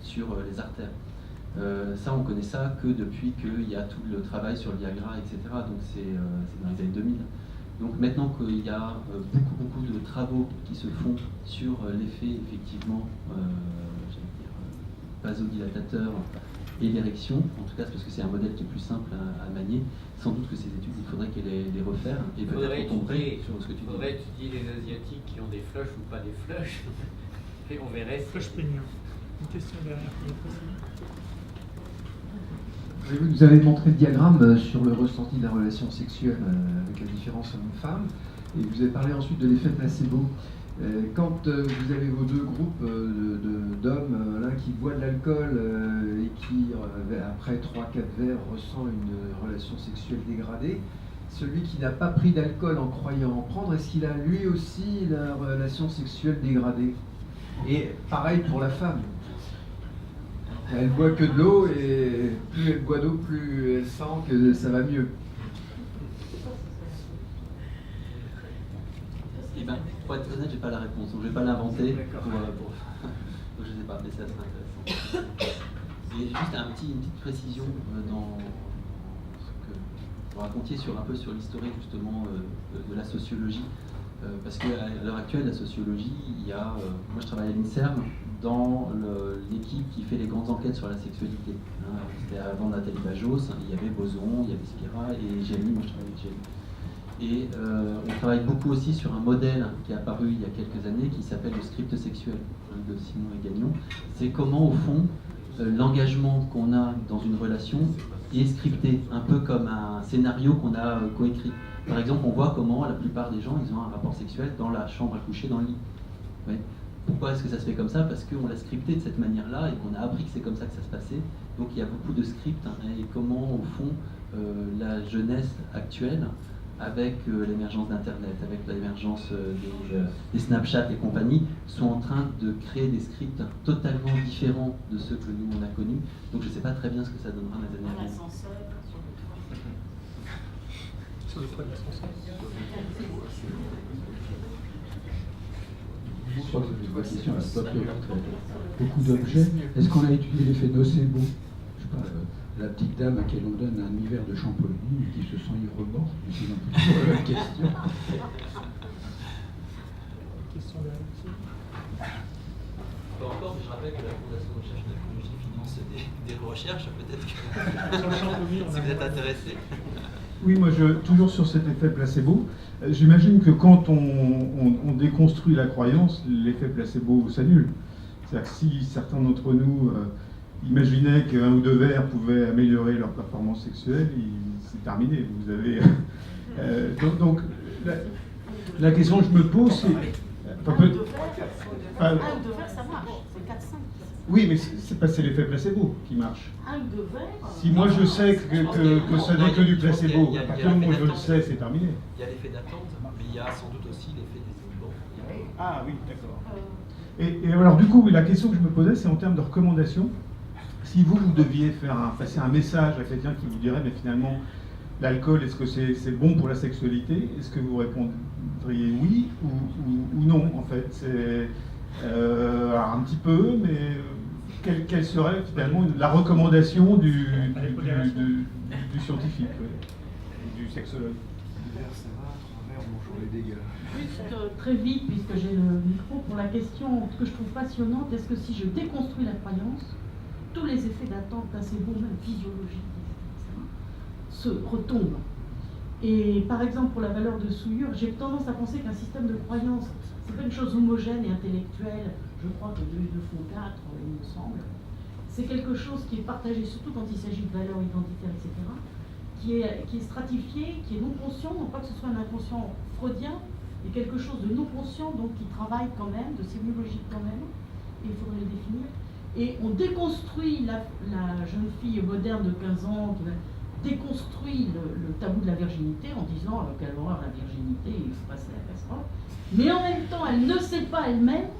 sur les artères. Ça, on connaît ça que depuis qu'il y a tout le travail sur le Viagra, etc. Donc c'est dans les années 2000. Donc maintenant qu'il y a beaucoup de travaux qui se font sur l'effet, effectivement, vasodilatateur et l'érection, en tout cas parce que c'est un modèle qui est plus simple à manier, sans doute que ces études, il faudrait qu'elles les refaire, et peut-être qu'on tomberait sur ce que tu dis. Il faudrait étudier les Asiatiques qui ont des flushs ou pas des flushs, et on verrait si... Flush peignant. Une question derrière. Vous avez montré le diagramme sur le ressenti de la relation sexuelle avec la différence homme-femme, et vous avez parlé ensuite de l'effet placebo. Quand vous avez vos deux groupes d'hommes, l'un qui boit de l'alcool et qui, après 3-4 verres, ressent une relation sexuelle dégradée, celui qui n'a pas pris d'alcool en croyant en prendre, est-ce qu'il a lui aussi la relation sexuelle dégradée? Et pareil pour la femme. Elle boit que de l'eau et plus elle boit d'eau, plus elle sent que ça va mieux. Eh ben, pour être honnête, j'ai pas la réponse, donc je vais pas l'inventer. Donc je sais pas, mais c'est assez intéressant. Et juste une petite précision dans ce que vous racontiez un peu sur l'historique justement de la sociologie. Parce qu'à l'heure actuelle, la sociologie, il y a, moi je travaille à l'INSERM dans l'équipe qui fait les grandes enquêtes sur la sexualité. Hein, c'était avant Nathalie Bajos, il y avait Boson, il y avait Spira et Génie, moi je travaille avec Génie. Et on travaille beaucoup aussi sur un modèle qui est apparu il y a quelques années qui s'appelle le script sexuel, hein, de Simon et Gagnon. C'est comment au fond l'engagement qu'on a dans une relation est scripté, un peu comme un scénario qu'on a coécrit. Par exemple, on voit comment la plupart des gens ils ont un rapport sexuel dans la chambre à coucher, dans le lit. Ouais. Pourquoi est-ce que ça se fait comme ça? Parce qu'on l'a scripté de cette manière-là et qu'on a appris que c'est comme ça que ça se passait. Donc il y a beaucoup de scripts, hein, et comment au fond la jeunesse actuelle avec l'émergence d'Internet, avec l'émergence des Snapchat et compagnie, sont en train de créer des scripts totalement différents de ceux que nous on a connus. Donc je ne sais pas très bien ce que ça donnera dans les années à venir. Sur le toit de l'ascenseur. Je crois que c'est une bonne question à stopper. Beaucoup d'objets. Est-ce qu'on a étudié l'effet nocebo? Je sais pas, la petite dame à qui on donne un hiver de Champollion et qui se sent ivre-mort. C'est un peu la question. Question de Pas encore, mais je rappelle que la Fondation de recherche de l'écologie finance des recherches, peut-être que Sur le Champollion, si vous êtes intéressé. Oui, moi, toujours sur cet effet placebo, j'imagine que quand on déconstruit la croyance, l'effet placebo s'annule. C'est-à-dire que si certains d'entre nous imaginaient qu'un ou deux verres pouvaient améliorer leur performance sexuelle, c'est terminé. Vous avez donc la question que je me pose, c'est Un ou deux verres, ça marche. C'est 4-5. oui, mais c'est l'effet placebo qui marche. Un ou deux verres. Si moi je sais que ça n'est que du placebo, à partir du moment où je le sais, c'est terminé. Il y a l'effet d'attente, mais il y a sans doute aussi l'effet des inhibants. Ah oui, d'accord. Et alors du coup, la question que je me posais, c'est en termes de recommandations. Si vous deviez passer un message à quelqu'un qui vous dirait, mais finalement, l'alcool, est-ce que c'est bon pour la sexualité? Est-ce que vous répondriez oui ou non, en fait? C'est un petit peu, mais quelle serait finalement la recommandation du scientifique, du sexologue? Juste très vite, puisque j'ai le micro, pour la question que je trouve passionnante, est-ce que si je déconstruis la croyance, tous les effets d'attente placebo, même physiologiques, etc., se retombent? Et par exemple, pour la valeur de souillure, j'ai tendance à penser qu'un système de croyance, c'est pas une chose homogène et intellectuelle. Je crois que 2 et 2 font 4, il me semble. C'est quelque chose qui est partagé, surtout quand il s'agit de valeurs identitaires, etc., qui est stratifié, qui est non conscient, non pas que ce soit un inconscient freudien, mais quelque chose de non conscient, donc qui travaille quand même, de sémiologique quand même, et il faudrait le définir. Et on déconstruit la jeune fille moderne de 15 ans, qui déconstruit le tabou de la virginité en disant quelle horreur la virginité, il faut passer la casserole. Mais en même temps, elle ne sait pas elle-même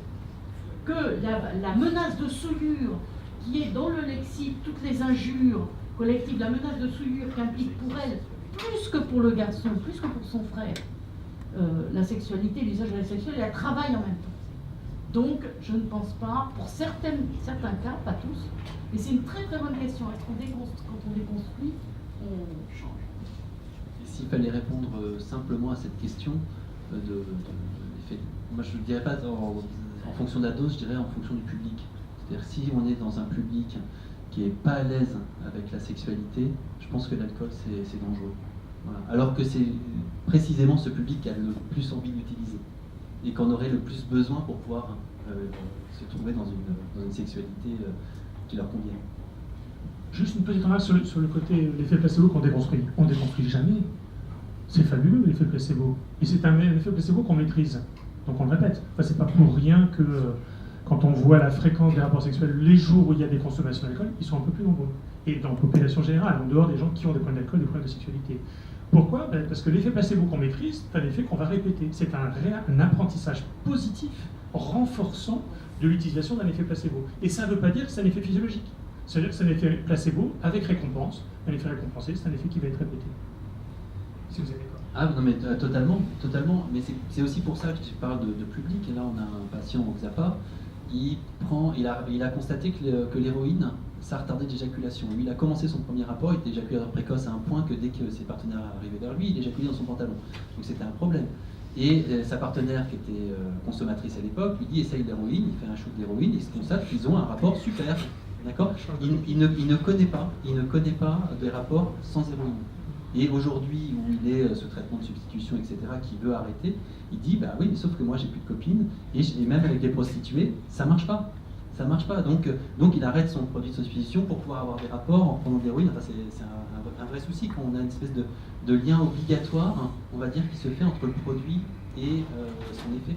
que la menace de souillure qui est dans le lexique, toutes les injures collectives, la menace de souillure qu'implique pour elle, plus que pour le garçon, plus que pour son frère, la sexualité, l'usage de la sexualité, elle travaille en même temps. Donc, je ne pense pas, pour certains cas, pas tous, mais c'est une très très bonne question. Est-ce qu'on quand on déconstruit, on change? Et s'il fallait répondre simplement à cette question de l'effet, moi je ne dirais pas en fonction de la dose, je dirais en fonction du public. C'est-à-dire si on est dans un public qui n'est pas à l'aise avec la sexualité, je pense que l'alcool c'est dangereux. Voilà. Alors que c'est précisément ce public qui a le plus envie d'utiliser et qu'on aurait le plus besoin pour pouvoir se trouver dans une sexualité qui leur convient. Juste une petite remarque sur le côté l'effet placebo qu'on déconstruit. On ne déconstruit jamais. C'est fabuleux l'effet placebo. Et c'est un effet placebo qu'on maîtrise. Donc on le répète. Enfin, c'est pas pour rien que quand on voit la fréquence des rapports sexuels les jours où il y a des consommations d'alcool, ils sont un peu plus nombreux. Et dans la population générale, en dehors des gens qui ont des problèmes d'alcool, des problèmes de sexualité. Pourquoi? Parce que l'effet placebo qu'on maîtrise, c'est un effet qu'on va répéter. C'est un apprentissage positif renforçant de l'utilisation d'un effet placebo. Et ça ne veut pas dire que c'est un effet physiologique. C'est-à-dire que c'est un effet placebo avec récompense. Un effet récompensé, c'est un effet qui va être répété. Si vous êtes d'accord. Ah non mais totalement. Mais c'est aussi pour ça que je parle de public. Et là on a un patient au XAPA, il a constaté que l'héroïne, ça retardait l'éjaculation. Lui, il a commencé son premier rapport, il était éjaculateur précoce à un point que dès que ses partenaires arrivaient vers lui, il éjaculait dans son pantalon. Donc c'était un problème. Et sa partenaire, qui était consommatrice à l'époque, lui dit essaye l'héroïne, il fait un shoot d'héroïne, et il se constate qu'ils ont un rapport super. D'accord ? Il ne connaît pas des rapports sans héroïne. Et aujourd'hui, où il est ce traitement de substitution, etc., qui veut arrêter, il dit bah oui, mais sauf que moi j'ai plus de copines, et même avec des prostituées, ça marche pas. Ça marche pas. Donc il arrête son produit de substitution pour pouvoir avoir des rapports en prenant de l'héroïne. Enfin, c'est un vrai souci quand on a une espèce de lien obligatoire, hein, on va dire, qui se fait entre le produit et son effet.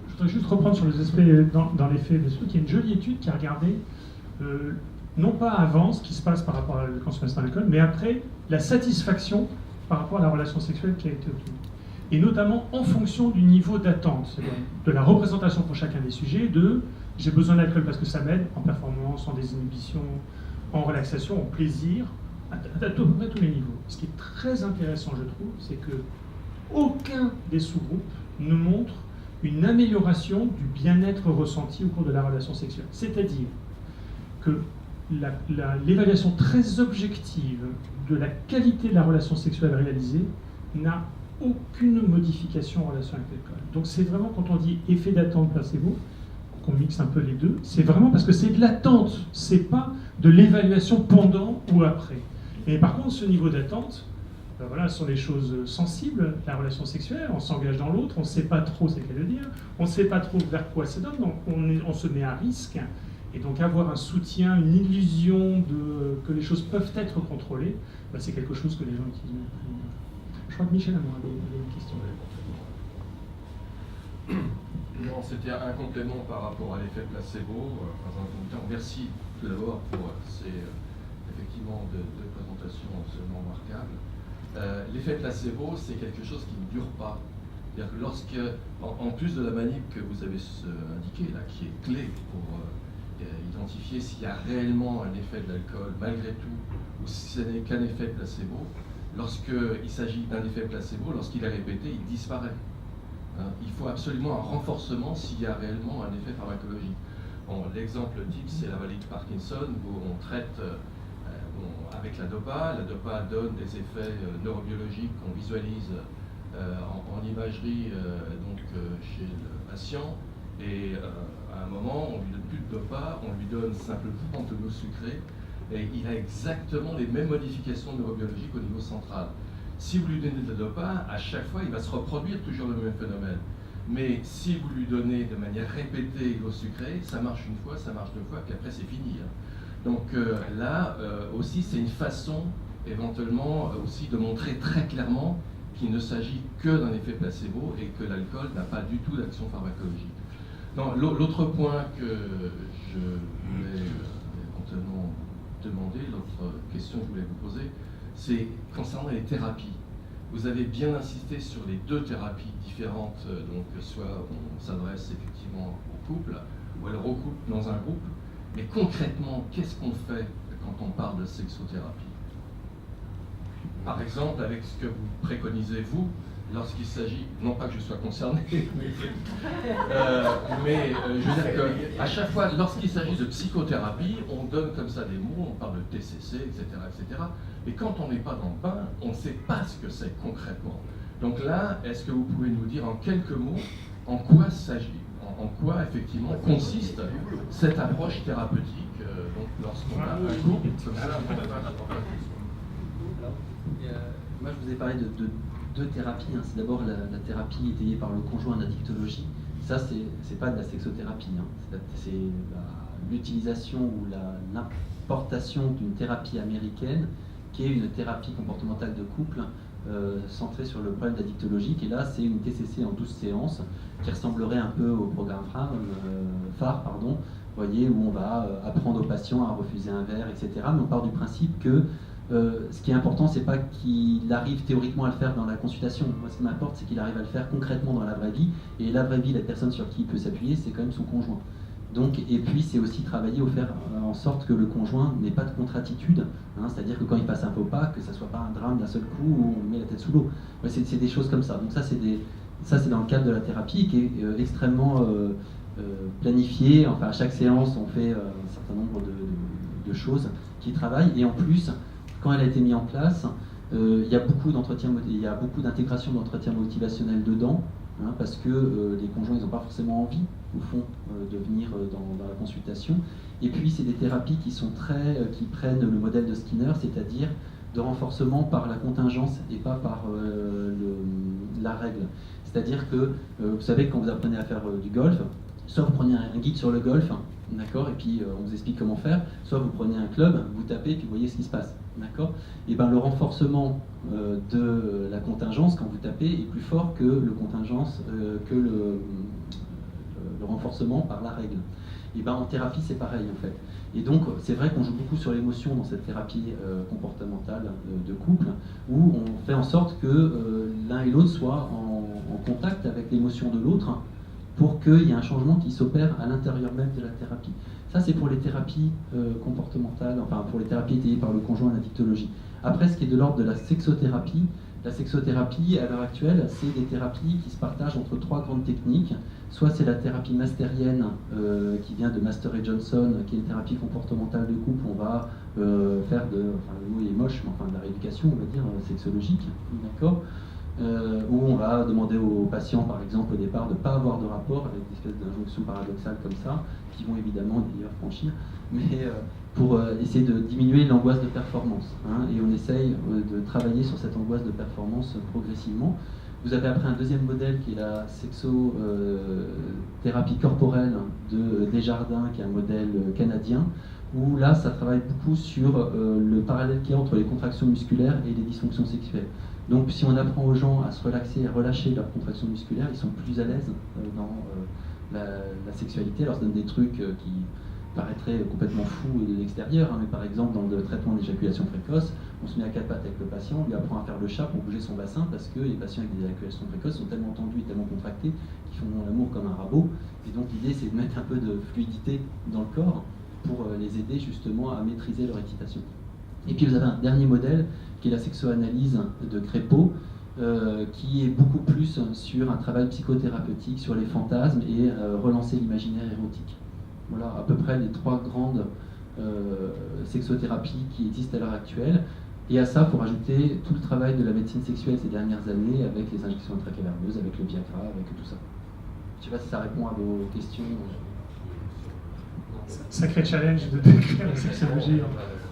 Je voudrais juste reprendre sur les aspects dans l'effet de ce qu'il y a une jolie étude qui a regardé non pas avant ce qui se passe par rapport à la consommation d'alcool, mais après la satisfaction par rapport à la relation sexuelle qui a été obtenue. Et notamment en fonction du niveau d'attente, c'est-à-dire de la représentation pour chacun des sujets, de j'ai besoin d'alcool parce que ça m'aide en performance, en désinhibition, en relaxation, en plaisir, à peu près tous les niveaux. Ce qui est très intéressant, je trouve, c'est que aucun des sous-groupes ne montre une amélioration du bien-être ressenti au cours de la relation sexuelle. C'est-à-dire que l'évaluation très objective de la qualité de la relation sexuelle réalisée n'a aucune modification en relation avec l'alcool. Donc c'est vraiment, quand on dit effet d'attente placebo, qu'on mixe un peu les deux, c'est vraiment parce que c'est de l'attente, c'est pas de l'évaluation pendant ou après. Et par contre, ce niveau d'attente, ben voilà, ce sont des choses sensibles, la relation sexuelle, on s'engage dans l'autre, on ne sait pas trop, c'est le cas de dire, on ne sait pas trop vers quoi ça donne, donc on se met à risque. Et donc avoir un soutien, une illusion que les choses peuvent être contrôlées, ben c'est quelque chose que les gens utilisent. Je crois que Michel a une question. Non, c'était un complément par rapport à l'effet placebo. Merci tout d'abord pour ces effectivement de présentations absolument remarquables. L'effet placebo, c'est quelque chose qui ne dure pas. C'est-à-dire que lorsque, en plus de la manip que vous avez indiquée, là, qui est clé pour identifier s'il y a réellement un effet de l'alcool malgré tout, ou si ce n'est qu'un effet placebo, lorsqu'il s'agit d'un effet placebo, lorsqu'il est répété, il disparaît. Il faut absolument un renforcement s'il y a réellement un effet pharmacologique. Bon, l'exemple type, c'est la maladie de Parkinson, où on traite avec la DOPA. La DOPA donne des effets neurobiologiques qu'on visualise en imagerie chez le patient. Et à un moment, on ne lui donne plus de DOPA, on lui donne simplement de l'eau sucrée. Et il a exactement les mêmes modifications neurobiologiques au niveau central. Si vous lui donnez de la DOPA, à chaque fois, il va se reproduire toujours le même phénomène. Mais si vous lui donnez de manière répétée l'eau sucrée, ça marche une fois, ça marche deux fois, puis après c'est fini. Donc là aussi, c'est une façon éventuellement aussi de montrer très clairement qu'il ne s'agit que d'un effet placebo et que l'alcool n'a pas du tout d'action pharmacologique. L'autre point que je voulais éventuellement demander, l'autre question que je voulais vous poser, c'est concernant les thérapies. Vous avez bien insisté sur les deux thérapies différentes, donc soit on s'adresse effectivement au couple, ou elle recoupe dans un groupe, mais concrètement, qu'est-ce qu'on fait quand on parle de sexothérapie? Par exemple, avec ce que vous préconisez, vous, lorsqu'il s'agit, non pas que je sois concerné, mais je veux dire qu'à chaque fois, lorsqu'il s'agit de psychothérapie, on donne comme ça des mots, on parle de TCC, etc., etc. Mais quand on n'est pas dans le bain, on ne sait pas ce que c'est concrètement. Donc là, est-ce que vous pouvez nous dire en quelques mots en quoi s'agit, en quoi effectivement consiste cette approche thérapeutique donc lorsqu'on a un groupe comme ça? Moi, je vous ai parlé de deux thérapies. C'est d'abord la thérapie étayée par le conjoint d'addictologie. Ça, c'est pas de la sexothérapie. C'est l'utilisation ou l'importation d'une thérapie américaine qui est une thérapie comportementale de couple centrée sur le problème d'addictologie. Et là, c'est une TCC en 12 séances qui ressemblerait un peu au programme phare, vous voyez, où on va apprendre aux patients à refuser un verre, etc. Mais on part du principe que ce qui est important, c'est pas qu'il arrive théoriquement à le faire dans la consultation. Moi, ce qui m'importe, c'est qu'il arrive à le faire concrètement dans la vraie vie. Et la vraie vie, la personne sur qui il peut s'appuyer, c'est quand même son conjoint. Donc, et puis, c'est aussi travailler au faire en sorte que le conjoint n'ait pas de contre-attitude. C'est-à-dire que quand il passe un faux pas, que ça soit pas un drame d'un seul coup où on met la tête sous l'eau. Ouais, c'est des choses comme ça. Donc ça, c'est dans le cadre de la thérapie qui est extrêmement planifié. Enfin, à chaque séance, on fait un certain nombre de choses qui travaillent. Et en plus, quand elle a été mise en place, il y a beaucoup d'intégration d'entretien motivationnel dedans, parce que les conjoints, ils n'ont pas forcément envie, au fond, de venir dans la consultation. Et puis, c'est des thérapies qui prennent le modèle de Skinner, c'est-à-dire de renforcement par la contingence et pas par la règle. C'est-à-dire que, vous savez, quand vous apprenez à faire du golf, soit vous prenez un guide sur le golf, d'accord, et puis on vous explique comment faire, soit vous prenez un club, vous tapez, puis vous voyez ce qui se passe, d'accord. Et bien le renforcement de la contingence quand vous tapez est plus fort que le renforcement par la règle. Et ben en thérapie c'est pareil en fait. Et donc c'est vrai qu'on joue beaucoup sur l'émotion dans cette thérapie comportementale de couple, où on fait en sorte que l'un et l'autre soient en contact avec l'émotion de l'autre pour qu'il y ait un changement qui s'opère à l'intérieur même de la thérapie. Ça c'est pour les thérapies comportementales, enfin pour les thérapies étayées par le conjoint en addictologie. Après, ce qui est de l'ordre de la sexothérapie, à l'heure actuelle, c'est des thérapies qui se partagent entre 3 grandes techniques. Soit c'est la thérapie masterienne qui vient de Master et Johnson, qui est une thérapie comportementale de couple. On va faire enfin le mot est moche, mais enfin de la rééducation, on va dire, sexologique, d'accord, où on va demander aux patients, par exemple, au départ, de ne pas avoir de rapport, avec des espèces d'injonctions paradoxales comme ça, qui vont évidemment d'ailleurs franchir, mais pour essayer de diminuer l'angoisse de performance. Hein, et on essaye de travailler sur cette angoisse de performance progressivement. Vous avez après un deuxième modèle qui est la sexothérapie corporelle de Desjardins, qui est un modèle canadien, où là ça travaille beaucoup sur le parallèle qu'il y a entre les contractions musculaires et les dysfonctions sexuelles. Donc si on apprend aux gens à se relaxer et à relâcher leurs contractions musculaires, ils sont plus à l'aise dans la sexualité. Alors ça donne des trucs qui paraîtraient complètement fous de l'extérieur, hein, mais par exemple dans le traitement d'éjaculation précoce, on se met à 4 pattes avec le patient, on lui apprend à faire le chat pour bouger son bassin, parce que les patients avec des éjaculations précoces sont tellement tendus et tellement contractés qu'ils font l'amour comme un rabot. Et donc l'idée c'est de mettre un peu de fluidité dans le corps pour les aider justement à maîtriser leur excitation. Et puis vous avez un dernier modèle qui est la sexoanalyse de Crépeau, qui est beaucoup plus sur un travail psychothérapeutique, sur les fantasmes et relancer l'imaginaire érotique. Voilà à peu près les 3 grandes sexothérapies qui existent à l'heure actuelle. Et à ça, il faut rajouter tout le travail de la médecine sexuelle ces dernières années, avec les injections intracaverneuses, avec le Viagra, avec tout ça. Je ne sais pas si ça répond à vos questions. Sacré challenge de décrire la sexologie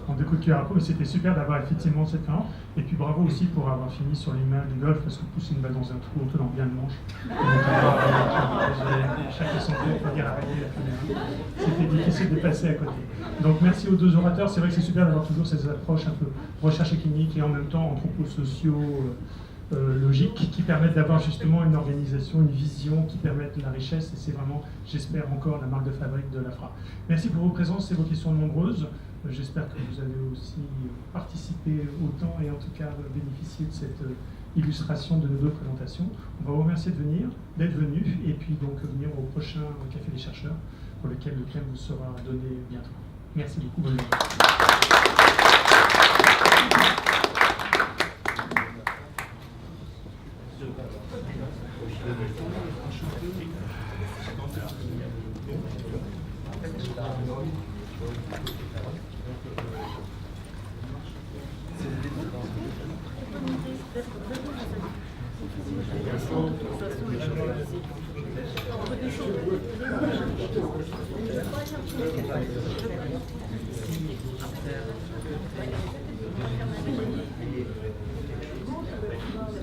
en 2 coups de cuillère à peau, mais c'était super d'avoir effectivement cette fin. Et puis bravo aussi pour avoir fini sur les mains du golf, parce que pousser une balle dans un trou en tenant bien le manche. Chaque son tour, il faut dire arrêter la caméra. C'était difficile de passer à côté. Donc merci aux 2 orateurs. C'est vrai que c'est super d'avoir toujours ces approches un peu recherche et clinique et en même temps anthroposociaux, logiques, qui permettent d'avoir justement une organisation, une vision qui permettent la richesse. Et c'est vraiment, j'espère encore, la marque de fabrique de l'AFRA. Merci pour vos présences et vos questions nombreuses. J'espère que vous avez aussi participé autant et en tout cas bénéficié de cette illustration de nos 2 présentations. On va vous remercier d'être venus et puis donc venir au prochain Café des chercheurs pour lequel le thème vous sera donné bientôt. Merci beaucoup. Bonne journée.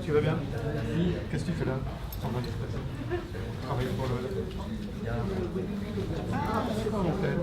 Tu vas bien? Qu'est-ce que tu fais là? Travailler pour le... Ah, d'accord, en fait.